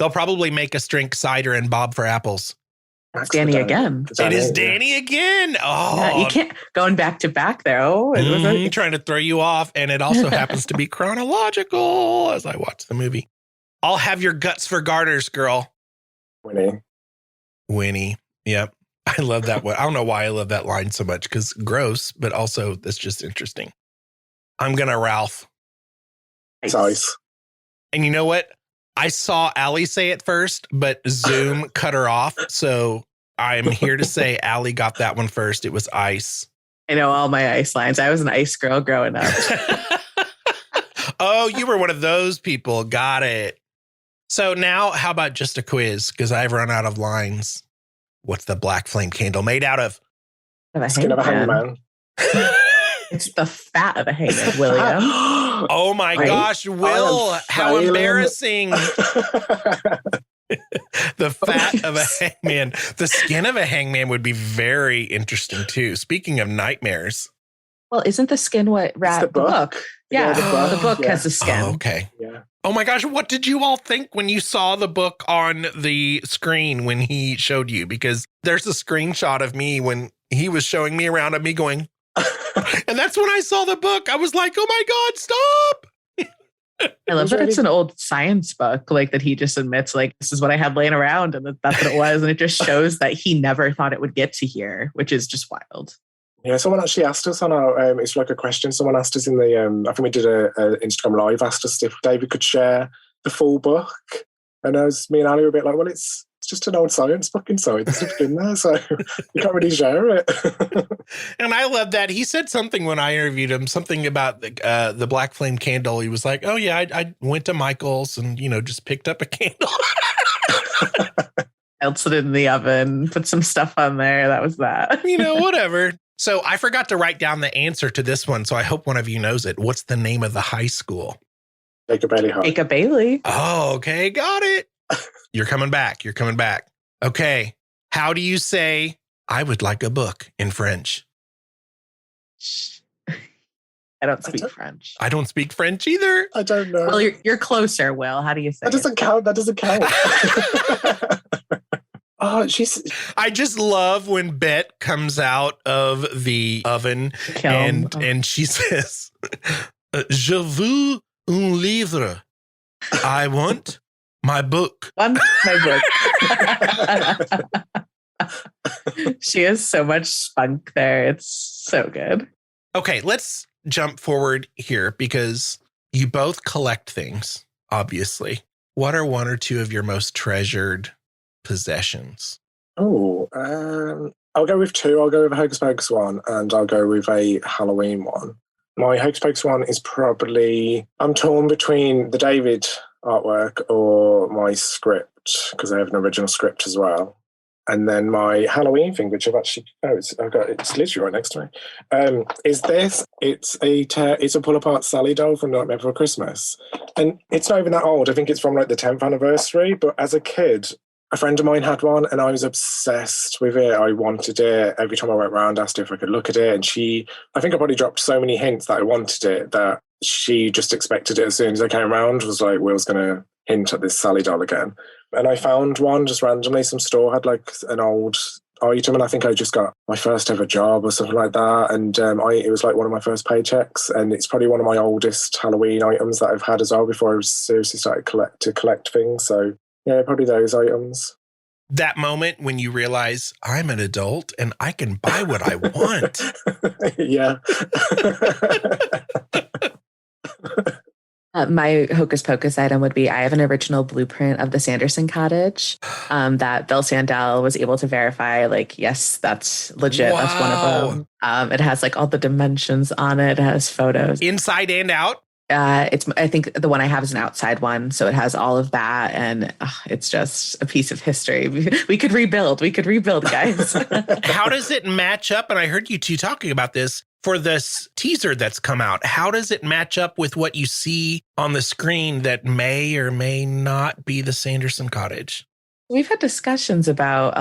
They'll probably make us drink cider and bob for apples. It's Danny again. It is Danny again. Oh, yeah, you can't, going back to back though. Trying to throw you off. And it also happens to be chronological as I watch the movie. I'll have your guts for garters, girl. Winnie. Yep. I love that one. I don't know why I love that line so much, because gross, but also that's just interesting. I'm going to Ralph. Nice. And you know what? I saw Ally say it first, but Zoom cut her off. So I'm here to say Ally got that one first. It was ice. I know all my ice lines. I was an ice girl growing up. Oh, you were one of those people. Got it. So now how about just a quiz? Because I've run out of lines. What's the black flame candle made out of? Skin of a hangman. It's the fat of a hangman, William. Oh my gosh, Wil, how embarrassing. The fat of a hangman. The skin of a hangman would be very interesting too. Speaking of nightmares. Well, isn't the skin what the book? Yeah, the book has a skin. Oh, okay. Yeah. Oh my gosh, what did you all think when you saw the book on the screen when he showed you? Because there's a screenshot of me when he was showing me around of me going, and that's when I saw the book. I was like, oh my God, stop. I love that it's an old science book, like that he just admits, like, this is what I had laying around, and that's what it was. And it just shows that he never thought it would get to here, which is just wild. Yeah, someone actually asked us on our, it's like a question, someone asked us in the, I think we did a Instagram live, asked us if David could share the full book. And me and Ali were a bit like, well, it's It's just an old science book inside. There's nothing in there, so you can't really share it. And I love that. He said something when I interviewed him, something about the black flame candle. He was like, oh, yeah, I went to Michael's and, just picked up a candle. Melted it in the oven, put some stuff on there. That was that. Whatever. So I forgot to write down the answer to this one, so I hope one of you knows it. What's the name of the high school? Jacob Bailey High. Jacob Bailey. Oh, okay. Got it. You're coming back. Okay. How do you say, I would like a book in French? I don't speak French. I don't speak French either. I don't know. Well, you're closer, Will. How do you say That doesn't count. Oh, I just love when Bette comes out of the oven and she says, Je veux un livre. I want my book. She has so much spunk there. It's so good. Okay, let's jump forward here because you both collect things, obviously. What are one or two of your most treasured possessions? Oh, I'll go with two. I'll go with a Hocus Pocus one, and I'll go with a Halloween one. My Hocus Pocus one is probably, I'm torn between the David artwork or my script, because I have an original script as well. And then my Halloween thing, which I've actually, it's literally right next to me, is this. It's a pull-apart Sally doll from Nightmare Before Christmas. And it's not even that old. I think it's from like the 10th anniversary. But as a kid, a friend of mine had one and I was obsessed with it. I wanted it. Every time I went around, asked her if I could look at it. And I think I probably dropped so many hints that I wanted it that she just expected it as soon as I came around. Was like, Will's going to hint at this Sally doll again. And I found one just randomly. Some store had like an old item, and I think I just got my first ever job or something like that. And it was like one of my first paychecks, and it's probably one of my oldest Halloween items that I've had as well before I seriously started to collect things. So yeah, probably those items. That moment when you realize I'm an adult and I can buy what I want. Yeah. My Hocus Pocus item would be, I have an original blueprint of the Sanderson cottage that Bill Sandell was able to verify. Like, yes, that's legit. Wow. That's one of them. It has like all the dimensions on it. It has photos. Inside and out? I think the one I have is an outside one. So it has all of that. And it's just a piece of history. We could rebuild, guys. How does it match up? And I heard you two talking about this. For this teaser that's come out, how does it match up with what you see on the screen that may or may not be the Sanderson cottage? We've had discussions about,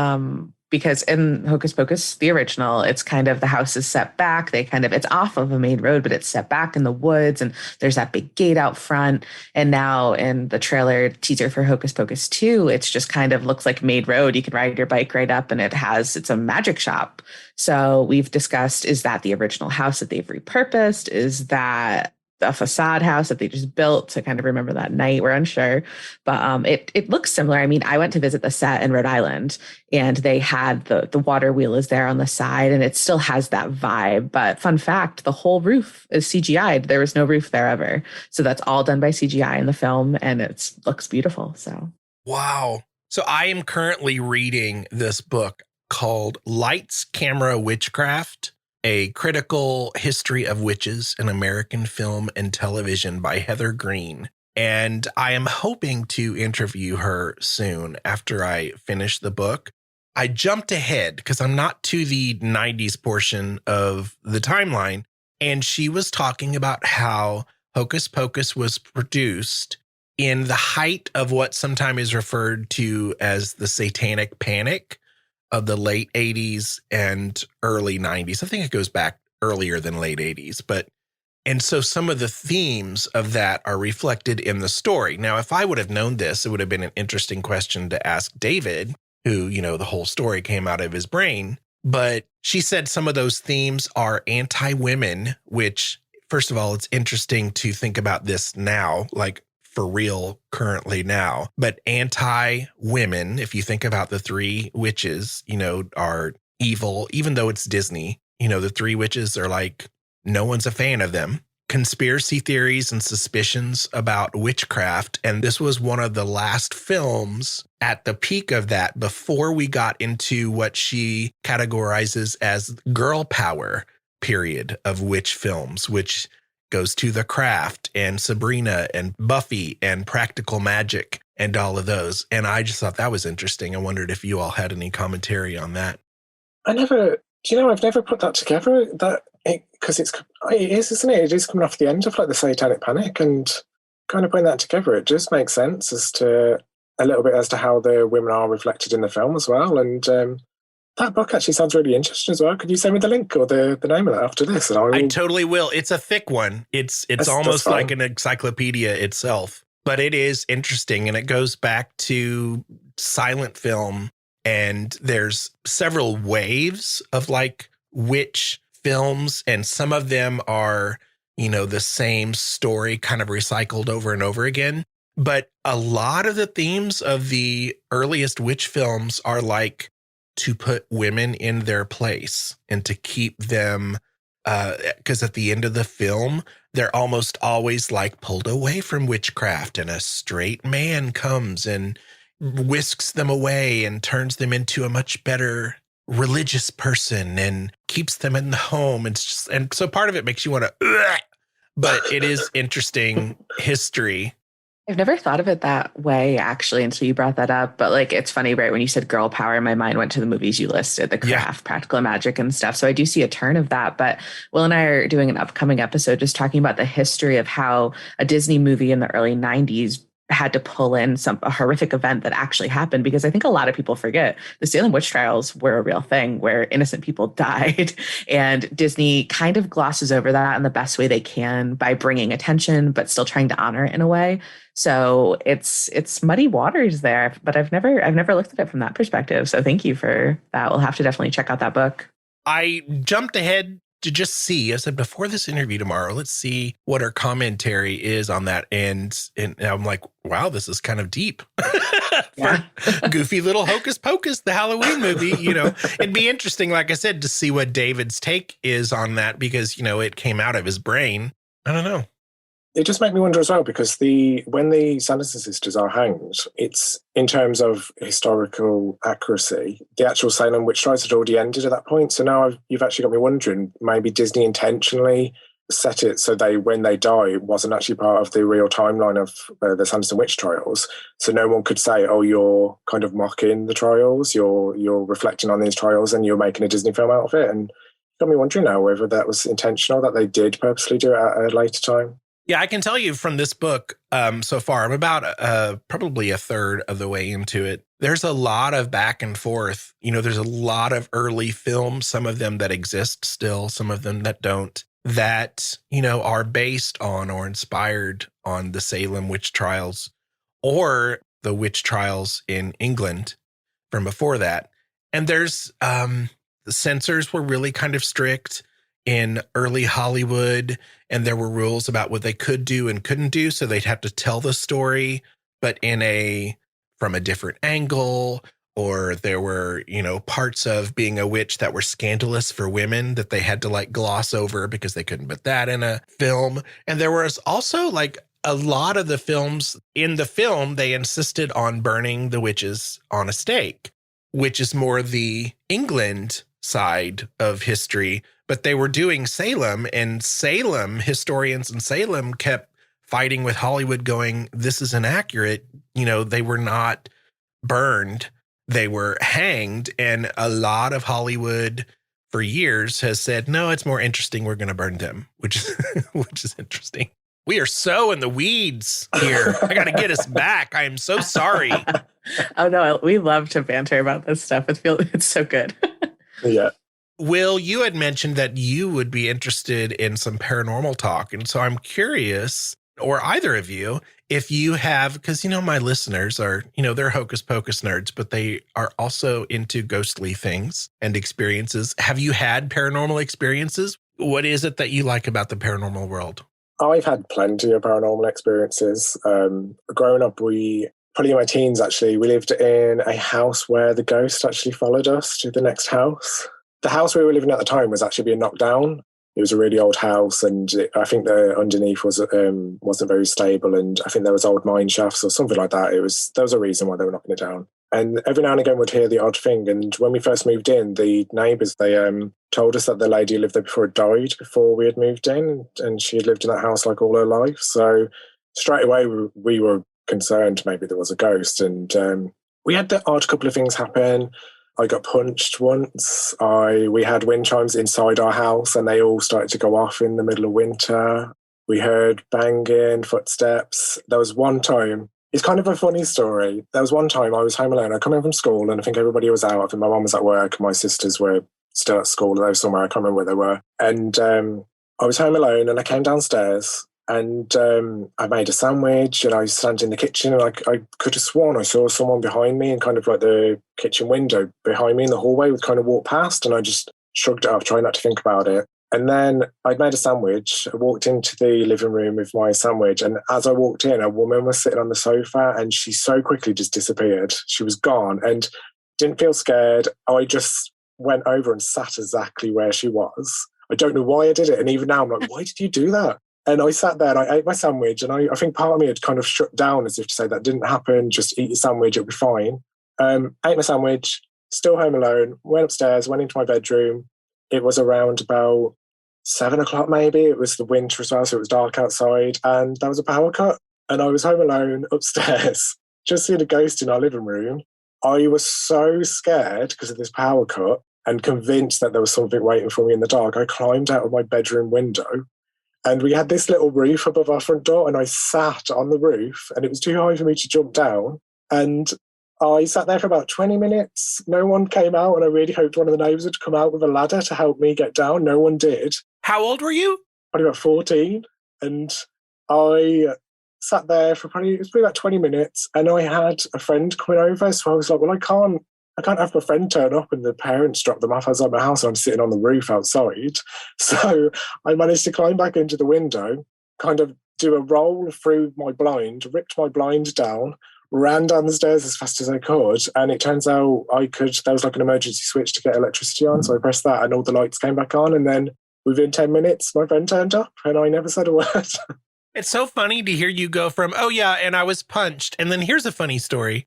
because in Hocus Pocus, the original, it's kind of the house is set back. It's off of a main road, but it's set back in the woods and there's that big gate out front. And now in the trailer teaser for Hocus Pocus 2, it's just kind of looks like main road. You can ride your bike right up and it's a magic shop. So we've discussed, is that the original house that they've repurposed? Is that a facade house that they just built to kind of remember that night? We're unsure, but it looks similar. I mean, I went to visit the set in Rhode Island and they had the water wheel is there on the side and it still has that vibe. But fun fact, the whole roof is CGI'd. There was no roof there ever. So that's all done by CGI in the film and it looks beautiful. So. Wow. So I am currently reading this book called Lights, Camera, Witchcraft, A Critical History of Witches in American Film and Television by Heather Greene. And I am hoping to interview her soon after I finish the book. I jumped ahead because I'm not to the 90s portion of the timeline. And she was talking about how Hocus Pocus was produced in the height of what sometimes is referred to as the Satanic Panic of the late 80s and early 90s. I think it goes back earlier than late 80s. And so some of the themes of that are reflected in the story. Now, if I would have known this, it would have been an interesting question to ask David, who, the whole story came out of his brain. But she said some of those themes are anti-women, which, first of all, it's interesting to think about this now, like for real currently now, but anti-women, if you think about the three witches, are evil, even though it's Disney, the three witches are like, no one's a fan of them. conspiracy theories and suspicions about witchcraft. And this was one of the last films at the peak of that before we got into what she categorizes as girl power period of witch films, which goes to The Craft and Sabrina and Buffy and Practical Magic and all of those. And I just thought that was interesting. I wondered if you all had any commentary on that. I've never put that together. Because it is, isn't it? It is coming off the end of like the Satanic Panic, and kind of putting that together, it just makes sense as to a little bit as to how the women are reflected in the film as well. And that book actually sounds really interesting as well. Could you send me the link or the name of it after this? And I totally will. It's a thick one. It's almost like an encyclopedia itself, but it is interesting, and it goes back to silent film. And there's several waves of like witch films, and some of them are, the same story kind of recycled over and over again. But a lot of the themes of the earliest witch films are like to put women in their place and to keep them, because at the end of the film, they're almost always like pulled away from witchcraft, and a straight man comes and whisks them away and turns them into a much better religious person and keeps them in the home. And so part of it makes you want to, but it is interesting history. I've never thought of it that way, actually, until you brought that up. But like, it's funny, right? When you said girl power, my mind went to the movies you listed, The Craft, Practical Magic and stuff. So I do see a turn of that. But Wil and I are doing an upcoming episode just talking about the history of how a Disney movie in the early 90s had to pull in a horrific event that actually happened, because I think a lot of people forget the Salem Witch Trials were a real thing where innocent people died, and Disney kind of glosses over that in the best way they can by bringing attention, but still trying to honor it in a way. So it's muddy waters there, but I've never looked at it from that perspective. So thank you for that. We'll have to definitely check out that book. I jumped ahead to just see. I said, before this interview tomorrow, let's see what her commentary is on that. And I'm like, wow, this is kind of deep. For goofy little Hocus Pocus, the Halloween movie, it'd be interesting, like I said, to see what David's take is on that, because, it came out of his brain. I don't know. It just made me wonder as well, because when the Sanderson sisters are hanged, it's in terms of historical accuracy, the actual Salem Witch Trials had already ended at that point. So now you've actually got me wondering, maybe Disney intentionally set it so when they die, it wasn't actually part of the real timeline of the Sanderson Witch Trials. So no one could say, oh, you're kind of mocking the trials, you're reflecting on these trials and you're making a Disney film out of it. And it got me wondering now whether that was intentional, that they did purposely do it at a later time. Yeah, I can tell you from this book so far, I'm about probably a third of the way into it. There's a lot of back and forth. There's a lot of early films, some of them that exist still, some of them that don't, that, are based on or inspired on the Salem Witch Trials or the witch trials in England from before that. And there's the censors were really kind of strict in early Hollywood, and there were rules about what they could do and couldn't do. So they'd have to tell the story, but from a different angle, or there were, parts of being a witch that were scandalous for women that they had to like gloss over because they couldn't put that in a film. And there was also like a lot of the films in the film, they insisted on burning the witches on a stake, which is more the England side of history. But they were doing Salem, and Salem historians in Salem kept fighting with Hollywood going, this is inaccurate. They were not burned. They were hanged. And a lot of Hollywood for years has said, no, it's more interesting. We're going to burn them, which is interesting. We are so in the weeds here. I got to get us back. I am so sorry. Oh, no, we love to banter about this stuff. It's so good. Yeah. Wil, you had mentioned that you would be interested in some paranormal talk. And so I'm curious, or either of you, if you have, because, my listeners are, they're Hocus Pocus nerds, but they are also into ghostly things and experiences. Have you had paranormal experiences? What is it that you like about the paranormal world? I've had plenty of paranormal experiences. Growing up, probably in my teens, actually, we lived in a house where the ghost actually followed us to the next house. The house we were living at the time was actually being knocked down. it was a really old house, and I think the underneath wasn't very stable, and I think there was old mine shafts or something like that. There was a reason why they were knocking it down. And every now and again we'd hear the odd thing. And when we first moved in, the neighbours, they told us that the lady who lived there before had died before we had moved in, and she had lived in that house like all her life. So straight away we were concerned maybe there was a ghost. And we had the odd couple of things happen. I got punched once. We had wind chimes inside our house and they all started to go off in the middle of winter. We heard banging, footsteps. There was one time, it's kind of a funny story. There was one time I was home alone. I come in from school and I think everybody was out. I think my mum was at work. My sisters were still at school. They were somewhere. I can't remember where they were. And I was home alone and I came downstairs and I made a sandwich and I was standing in the kitchen and I could have sworn I saw someone behind me and kind of like the kitchen window behind me in the hallway would kind of walk past, and I just shrugged it off, trying not to think about it. And then I'd made a sandwich. I walked into the living room with my sandwich, and as I walked in, a woman was sitting on the sofa and she so quickly just disappeared. She was gone and didn't feel scared. I just went over and sat exactly where she was. I don't know why I did it. And even now I'm like, why did you do that? And I sat there and I ate my sandwich, and I think part of me had kind of shut down as if to say that didn't happen, just eat your sandwich, it'll be fine. Ate my sandwich, still home alone, went upstairs, went into my bedroom. It was around about 7 o'clock maybe. It was the winter as well, so it was dark outside, and there was a power cut. And I was home alone upstairs, just seeing a ghost in our living room. I was so scared because of this power cut and convinced that there was something waiting for me in the dark. I climbed out of my bedroom window. And we had this little roof above our front door, and I sat on the roof, and it was too high for me to jump down. And I sat there for about 20 minutes. No one came out, and I really hoped one of the neighbours would come out with a ladder to help me get down. No one did. How old were you? Probably about 14. And I sat there for it was probably about 20 minutes, and I had a friend coming over. So I was like, well, I can't have my friend turn up and the parents drop them off outside my house and I'm sitting on the roof outside. So I managed to climb back into the window, kind of do a roll through my blind, ripped my blind down, ran down the stairs as fast as I could. And it turns out there was like an emergency switch to get electricity on. So I pressed that and all the lights came back on. And then within 10 minutes, my friend turned up and I never said a word. It's so funny to hear you go from, oh yeah, and I was punched, and then here's a funny story.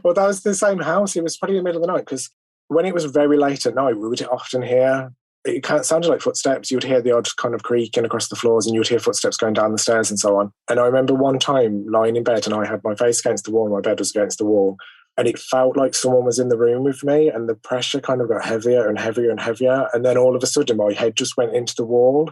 Well, that was the same house. It was probably in the middle of the night, because when it was very late at night, we would often hear, it kind of sounded like footsteps. You would hear the odd kind of creaking across the floors, and you would hear footsteps going down the stairs and so on. And I remember one time lying in bed and I had my face against the wall and my bed was against the wall. And it felt like someone was in the room with me, and the pressure kind of got heavier and heavier and heavier. And then all of a sudden my head just went into the wall.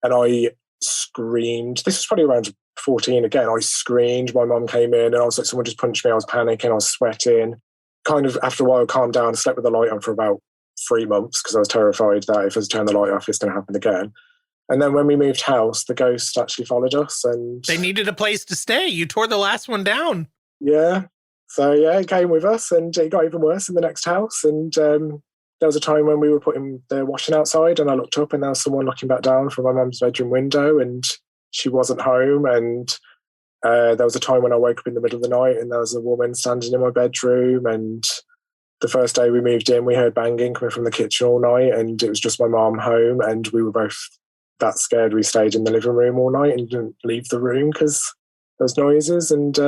And I screamed. This was probably around 14 again. I screamed. My mum came in and I was like, someone just punched me. I was panicking. I was sweating. Kind of after a while, calmed down, slept with the light on for about 3 months because I was terrified that if I turn the light off, it's going to happen again. And then when we moved house, the ghost actually followed us. And they needed a place to stay. You tore the last one down. Yeah. So yeah, it came with us and it got even worse in the next house. And there was a time when we were putting the washing outside and I looked up and there was someone looking back down from my mum's bedroom window and she wasn't home. And there was a time when I woke up in the middle of the night and there was a woman standing in my bedroom. And the first day we moved in, we heard banging coming from the kitchen all night and it was just my mum home and we were both that scared. We stayed in the living room all night and didn't leave the room because there was noises. And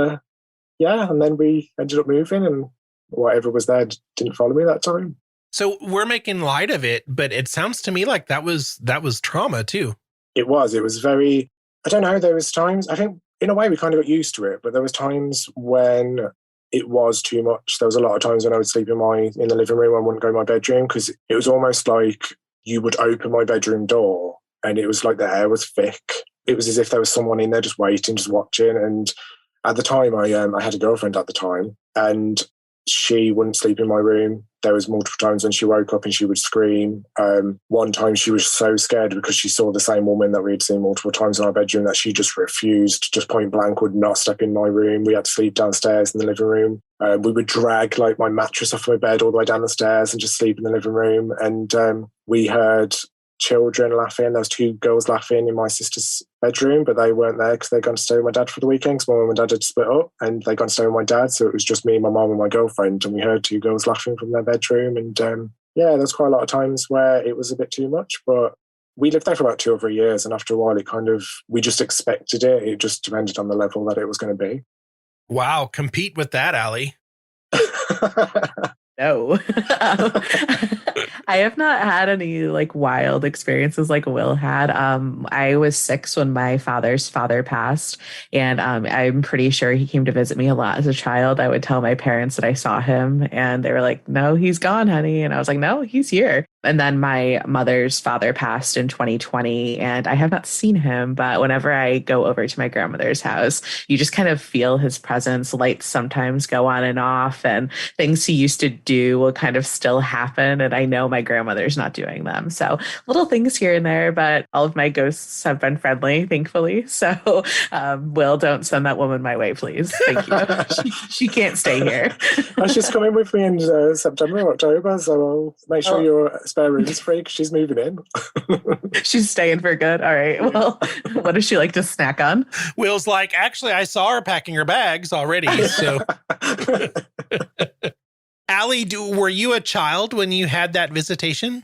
and then we ended up moving and whatever was there didn't follow me that time. So we're making light of it, but it sounds to me like that was trauma too. It was very, I don't know, there was times, I think in a way we kind of got used to it, but there was times when it was too much. There was a lot of times when I would sleep in the living room, I wouldn't go to my bedroom because it was almost like you would open my bedroom door and it was like the air was thick. It was as if there was someone in there just waiting, just watching. And at the time, I had a girlfriend at the time and she wouldn't sleep in my room. There was multiple times when she woke up and she would scream. One time she was so scared because she saw the same woman that we had seen multiple times in our bedroom that she just refused, just point blank, would not step in my room. We had to sleep downstairs in the living room. We would drag like my mattress off my bed all the way down the stairs and just sleep in the living room. And we heard children laughing. There was 2 girls laughing in my sister's bedroom, but they weren't there because they'd gone to stay with my dad for the weekend because my mum and dad had split up and they'd gone to stay with my dad. So it was just me, my mum and my girlfriend. And we heard 2 girls laughing from their bedroom. And yeah, there's quite a lot of times where it was a bit too much, but we lived there for about 2 or 3 years. And after a while, we just expected it. It just depended on the level that it was going to be. Wow. Compete with that, Ally. No. I have not had any like wild experiences like Wil had. I was 6 when my father's father passed, and I'm pretty sure he came to visit me a lot as a child. I would tell my parents that I saw him, and they were like, "No, he's gone, honey." And I was like, "No, he's here." And then my mother's father passed in 2020, and I have not seen him, but whenever I go over to my grandmother's house, you just kind of feel his presence. Lights sometimes go on and off, and things he used to do will kind of still happen. And I know my grandmother's not doing them. So little things here and there, but all of my ghosts have been friendly, thankfully. So Wil, don't send that woman my way, please. Thank you. She can't stay here. She's coming with me in September or October, so I'll make sure your spare room is free because she's moving in. She's staying for good. All right. Well, what does she like to snack on? Wil's like, actually, I saw her packing her bags already. So, Ally, were you a child when you had that visitation?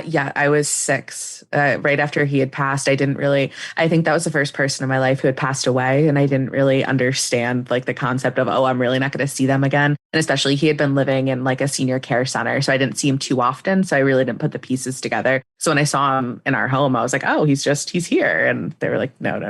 Yeah, I was 6. Right after he had passed, I think that was the first person in my life who had passed away. And I didn't really understand like the concept of, oh, I'm really not going to see them again. And especially he had been living in like a senior care center. So I didn't see him too often. So I really didn't put the pieces together. So when I saw him in our home, I was like, oh, he's here. And they were like, no.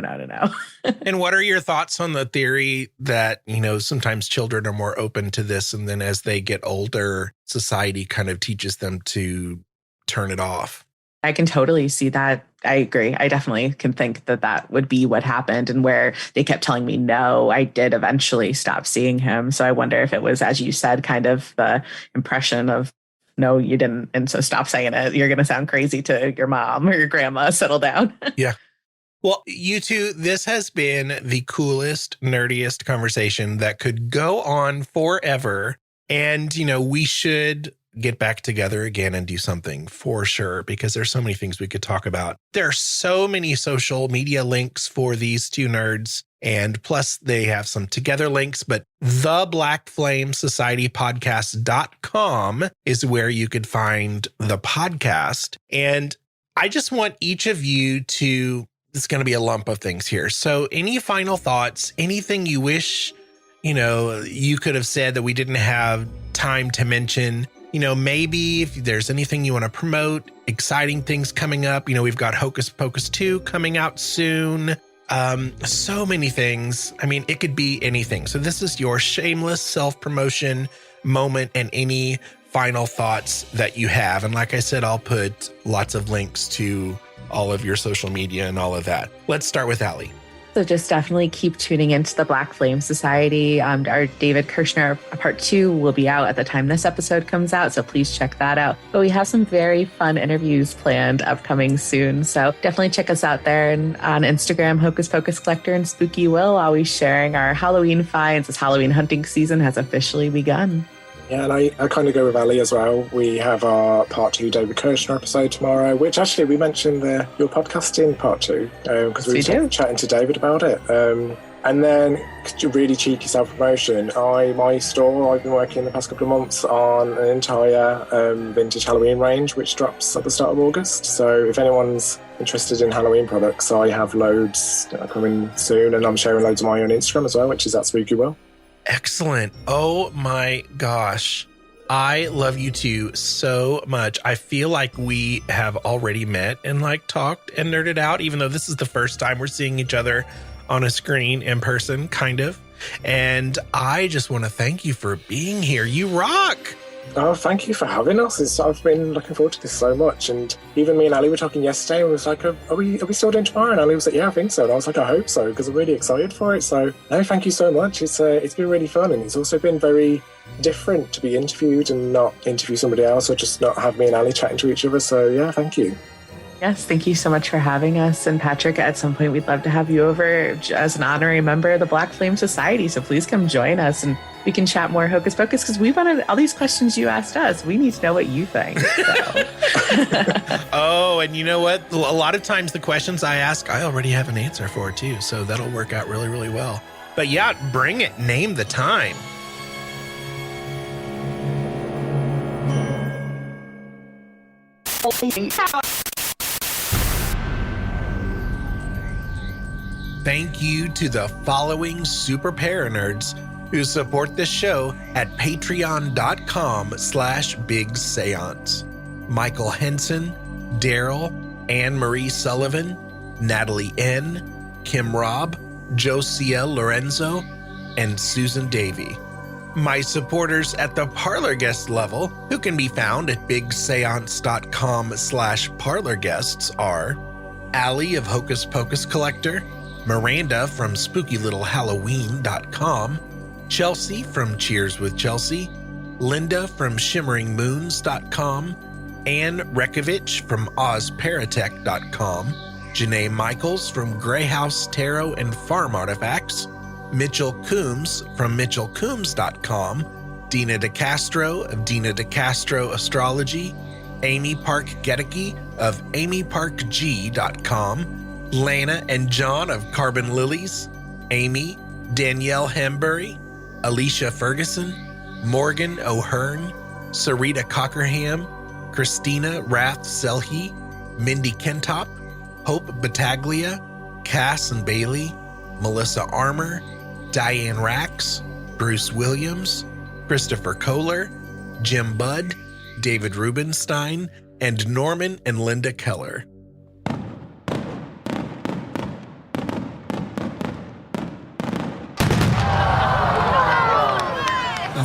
And what are your thoughts on the theory that, sometimes children are more open to this, and then as they get older, society kind of teaches them to turn it off? I can totally see that. I agree. I definitely can think that would be what happened, and where they kept telling me no, I did eventually stop seeing him. So I wonder if it was, as you said, kind of the impression of, no, you didn't. And so stop saying it. You're going to sound crazy to your mom or your grandma. Settle down. Yeah. Well, you two, this has been the coolest, nerdiest conversation that could go on forever. And, we should get back together again and do something for sure, because there's so many things we could talk about. There are so many social media links for these two nerds, and plus they have some together links, but the Black Flame Society podcast.com is where you could find the podcast. And I just want each of you to, it's going to be a lump of things here. So any final thoughts, anything you wish, you could have said that we didn't have time to mention? Maybe if there's anything you want to promote, exciting things coming up. We've got Hocus Pocus 2 coming out soon. So many things. I mean, it could be anything. So this is your shameless self-promotion moment, and any final thoughts that you have. And like I said, I'll put lots of links to all of your social media and all of that. Let's start with Ally. So just definitely keep tuning into the Black Flame Society. Our David Kirshner part 2 will be out at the time this episode comes out, so please check that out. But we have some very fun interviews planned upcoming soon, so definitely check us out there. And on Instagram, Hocus Pocus Collector and Spooky Wil, always sharing our Halloween finds as Halloween hunting season has officially begun. Yeah, and I kind of go with Ally as well. We have our part 2 David Kirshner episode tomorrow, which actually we mentioned your podcast in part 2 because we were chatting to David about it. And then really cheeky self-promotion. My store, I've been working the past couple of months on an entire vintage Halloween range, which drops at the start of August. So if anyone's interested in Halloween products, I have loads coming soon, and I'm sharing loads of mine on Instagram as well, which is @SpookyWil. Excellent. Oh my gosh. I love you two so much. I feel like we have already met and talked and nerded out, even though this is the first time we're seeing each other on a screen in person, kind of. And I just want to thank you for being here. You rock. Oh, thank you for having us. I've been looking forward to this so much. And even me and Ally were talking yesterday, and we was like, are we still doing tomorrow? And Ally was like, yeah, I think so. And I was like, I hope so, because I'm really excited for it. So no, thank you so much. It's been really fun, and it's also been very different to be interviewed and not interview somebody else, or just not have me and Ally chatting to each other. So yeah, thank you. Yes, thank you so much for having us. And Patrick, at some point, we'd love to have you over as an honorary member of the Black Flame Society. So please come join us, and we can chat more Hocus Pocus, because we've wanted all these questions you asked us. We need to know what you think. So. Oh, and you know what? A lot of times the questions I ask, I already have an answer for too. So that'll work out really, really well. But yeah, bring it. Name the time. Thank you to the following super paranerds who support the show at patreon.com/Big Seance. Michael Henson, Daryl, Anne-Marie Sullivan, Natalie N., Kim Robb, Josia Lorenzo, and Susan Davey. My supporters at the Parlor Guest level, who can be found at bigseance.com/parlorguests, are Ally of Hocus Pocus Collector, Miranda from SpookyLittleHalloween.com, Chelsea from Cheers with Chelsea, Linda from ShimmeringMoons.com, Anne Rekovich from OzParatech.com, Janae Michaels from Greyhouse Tarot and Farm Artifacts, Mitchell Coombs from MitchellCoombs.com, Dina DeCastro of Dina DeCastro Astrology, Amy Park Gedicke of AmyParkG.com, Lana and John of Carbon Lilies, Amy, Danielle Hembury, Alicia Ferguson, Morgan O'Hearn, Sarita Cockerham, Christina Rath Selhi, Mindy Kentop, Hope Battaglia, Cass and Bailey, Melissa Armour, Diane Rax, Bruce Williams, Christopher Kohler, Jim Budd, David Rubenstein, and Norman and Linda Keller.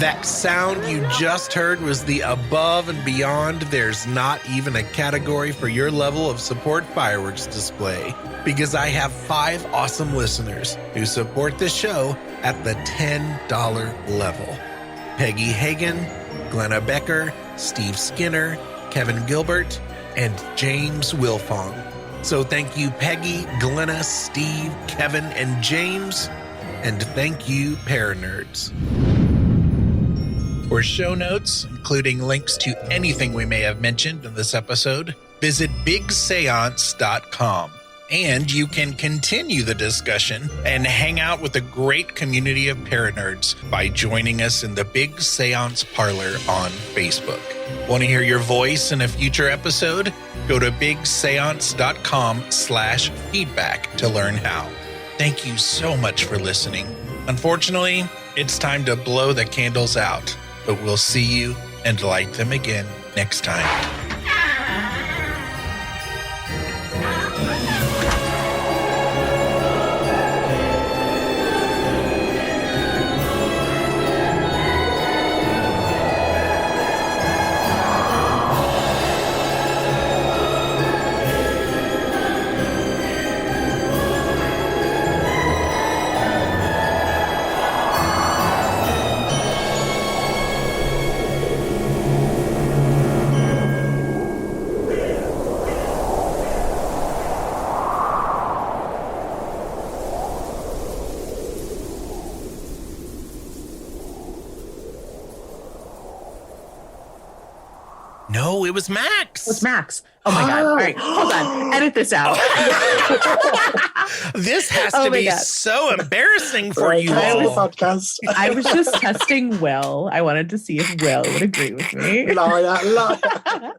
That sound you just heard was the above and beyond. There's not even a category for your level of support fireworks display, because I have 5 awesome listeners who support the show at the $10 level. Peggy Hagan, Glenna Becker, Steve Skinner, Kevin Gilbert, and James Wilfong. So thank you, Peggy, Glenna, Steve, Kevin, and James. And thank you, Paranerds. For show notes, including links to anything we may have mentioned in this episode, visit bigseance.com. And you can continue the discussion and hang out with a great community of paranerds by joining us in the Big Seance Parlor on Facebook. Want to hear your voice in a future episode? Go to bigseance.com/feedback to learn how. Thank you so much for listening. Unfortunately, it's time to blow the candles out, but we'll see you and light them again next time. No, it was Max. It was Max. Oh my God. All right, hold on. Edit this out. This has to be so embarrassing for you all. Podcast. I was just testing Wil. I wanted to see if Wil would agree with me. Liar.